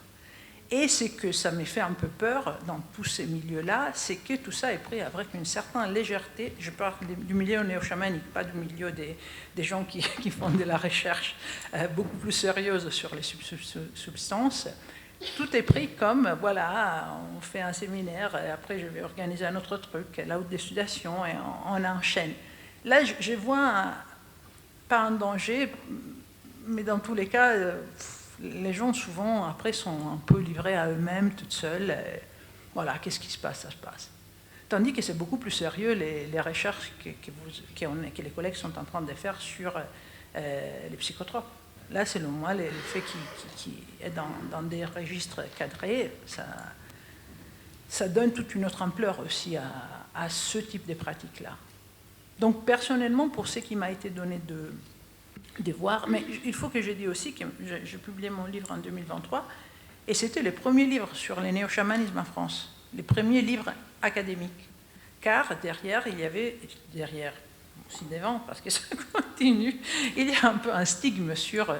Speaker 2: Et ce que ça me fait un peu peur dans tous ces milieux-là, c'est que tout ça est pris avec une certaine légèreté. Je parle du milieu néo-chamanique, pas du milieu des gens qui font de la recherche beaucoup plus sérieuse sur les substances. Tout est pris comme, voilà, on fait un séminaire, et après je vais organiser un autre truc, la haute destillation, et on enchaîne. Là, je vois pas un danger, mais dans tous les cas... les gens, souvent, après, sont un peu livrés à eux-mêmes, toutes seules. Voilà, qu'est-ce qui se passe? Ça se passe. Tandis que c'est beaucoup plus sérieux, les recherches que les collègues sont en train de faire sur les psychotropes. Là, selon moi, le fait qu'il est dans des registres cadrés, ça donne toute une autre ampleur aussi à ce type de pratiques-là. Donc, personnellement, pour ce qui m'a été donné de voir, mais il faut que je dise aussi que j'ai publié mon livre en 2023 et c'était le premier livre sur le néo-chamanisme en France, les premiers livres académiques, car derrière, il y avait, aussi devant, parce que ça continue, il y a un peu un stigme sur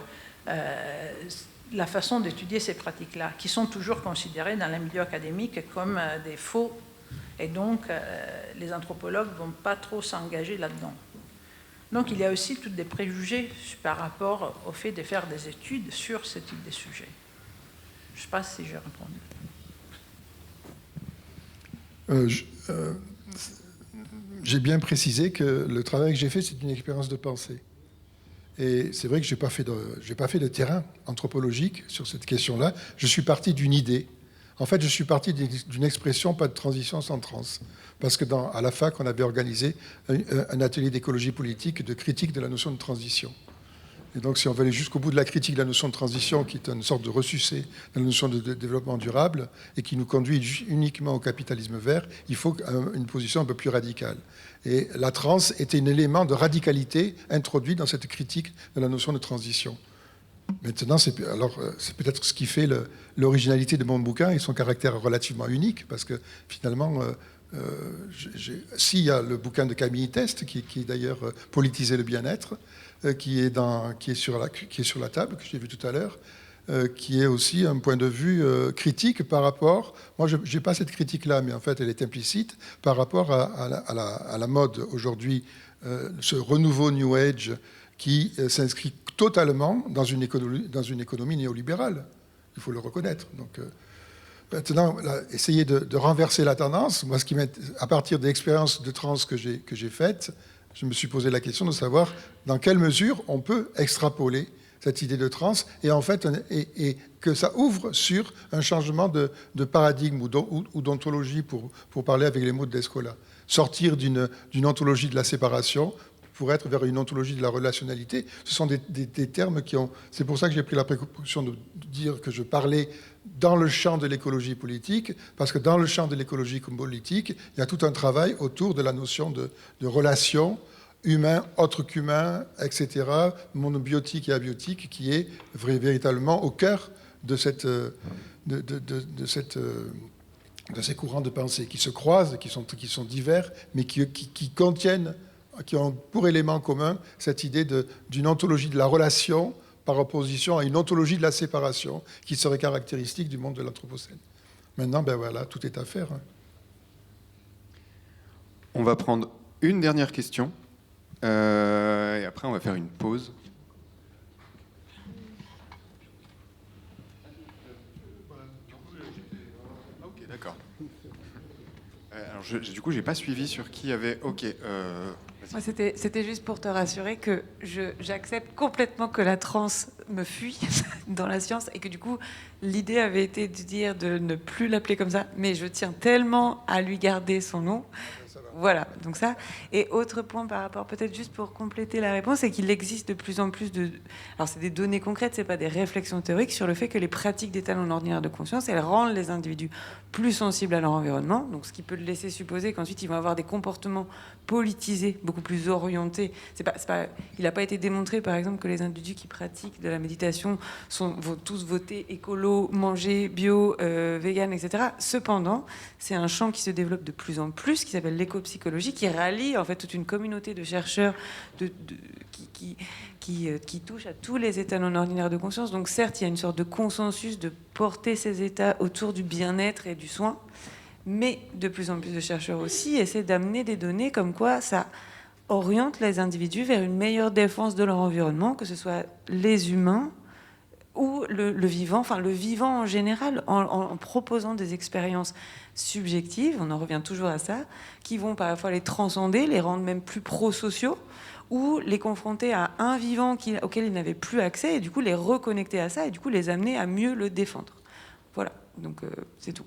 Speaker 2: la façon d'étudier ces pratiques-là, qui sont toujours considérées dans le milieu académique comme des faux, et donc les anthropologues ne vont pas trop s'engager là-dedans. Donc il y a aussi tous des préjugés par rapport au fait de faire des études sur ce type de sujet. Je ne sais pas si j'ai répondu.
Speaker 3: J'ai bien précisé que le travail que j'ai fait, c'est une expérience de pensée. Et c'est vrai que je n'ai pas fait de terrain anthropologique sur cette question-là. Je suis parti d'une idée. En fait, je suis parti d'une expression, pas de transition sans trans. Parce que à la fac, on avait organisé un atelier d'écologie politique, de critique de la notion de transition. Et donc, si on veut aller jusqu'au bout de la critique de la notion de transition, qui est une sorte de ressucé de la notion de développement durable, et qui nous conduit uniquement au capitalisme vert, il faut une position un peu plus radicale. Et la trans était un élément de radicalité introduit dans cette critique de la notion de transition. Maintenant, c'est peut-être ce qui fait l'originalité de mon bouquin et son caractère relativement unique, parce que finalement, s'il y a le bouquin de Camille Test, qui est d'ailleurs Politiser le bien-être, qui est sur la table, que j'ai vu tout à l'heure, qui est aussi un point de vue critique par rapport... Moi, je n'ai pas cette critique-là, mais en fait, elle est implicite par rapport à la mode aujourd'hui, ce renouveau New Age qui s'inscrit totalement dans une économie néolibérale. Il faut le reconnaître. Donc, maintenant, essayer de renverser la tendance. Moi, à partir des expériences de trans que j'ai faites, je me suis posé la question de savoir dans quelle mesure on peut extrapoler cette idée de trans et que ça ouvre sur un changement de paradigme ou d'ontologie, pour parler avec les mots de Descola. Sortir d'une ontologie de la séparation pour être vers une ontologie de la relationnalité. Ce sont des termes qui ont... C'est pour ça que j'ai pris la précaution de dire que je parlais dans le champ de l'écologie politique, parce que dans le champ de l'écologie politique, il y a tout un travail autour de la notion de relation humain, autre qu'humain, etc., monobiotique et abiotique, qui est véritablement au cœur de ces courants de pensée qui se croisent, qui sont divers, mais qui contiennent, qui ont pour élément commun cette idée d'une ontologie de la relation par opposition à une ontologie de la séparation qui serait caractéristique du monde de l'Anthropocène. Maintenant, ben voilà, tout est à faire.
Speaker 6: On va prendre une dernière question et après on va faire une pause. Ok, d'accord. Alors du coup, j'ai pas suivi sur qui avait... Ok.
Speaker 7: Moi, c'était juste pour te rassurer que j'accepte complètement que la trans me fuit dans la science et que du coup, l'idée avait été de dire de ne plus l'appeler comme ça, mais je tiens tellement à lui garder son nom Voilà, donc ça. Et autre point par rapport, peut-être juste pour compléter la réponse, c'est qu'il existe de plus en plus de... Alors c'est des données concrètes, c'est pas des réflexions théoriques sur le fait que les pratiques d'étalons ordinaires de conscience, elles rendent les individus plus sensibles à leur environnement, donc ce qui peut laisser supposer qu'ensuite ils vont avoir des comportements politisés, beaucoup plus orientés. Il n'a pas été démontré, par exemple, que les individus qui pratiquent de la méditation vont tous voter écolo, manger bio, vegan, etc. Cependant, c'est un champ qui se développe de plus en plus, qui s'appelle l'éco-psychologie, qui rallie en fait toute une communauté de chercheurs qui touche à tous les états non ordinaires de conscience. Donc certes, il y a une sorte de consensus de porter ces états autour du bien-être et du soin, mais de plus en plus de chercheurs aussi essaient d'amener des données comme quoi ça oriente les individus vers une meilleure défense de leur environnement, que ce soit les humains ou le vivant, enfin le vivant en général, en proposant des expériences subjectives, on en revient toujours à ça, qui vont parfois les transcender, les rendre même plus pro-sociaux, ou les confronter à un vivant auquel ils n'avaient plus accès, et du coup les reconnecter à ça, et du coup les amener à mieux le défendre. Voilà, donc c'est tout.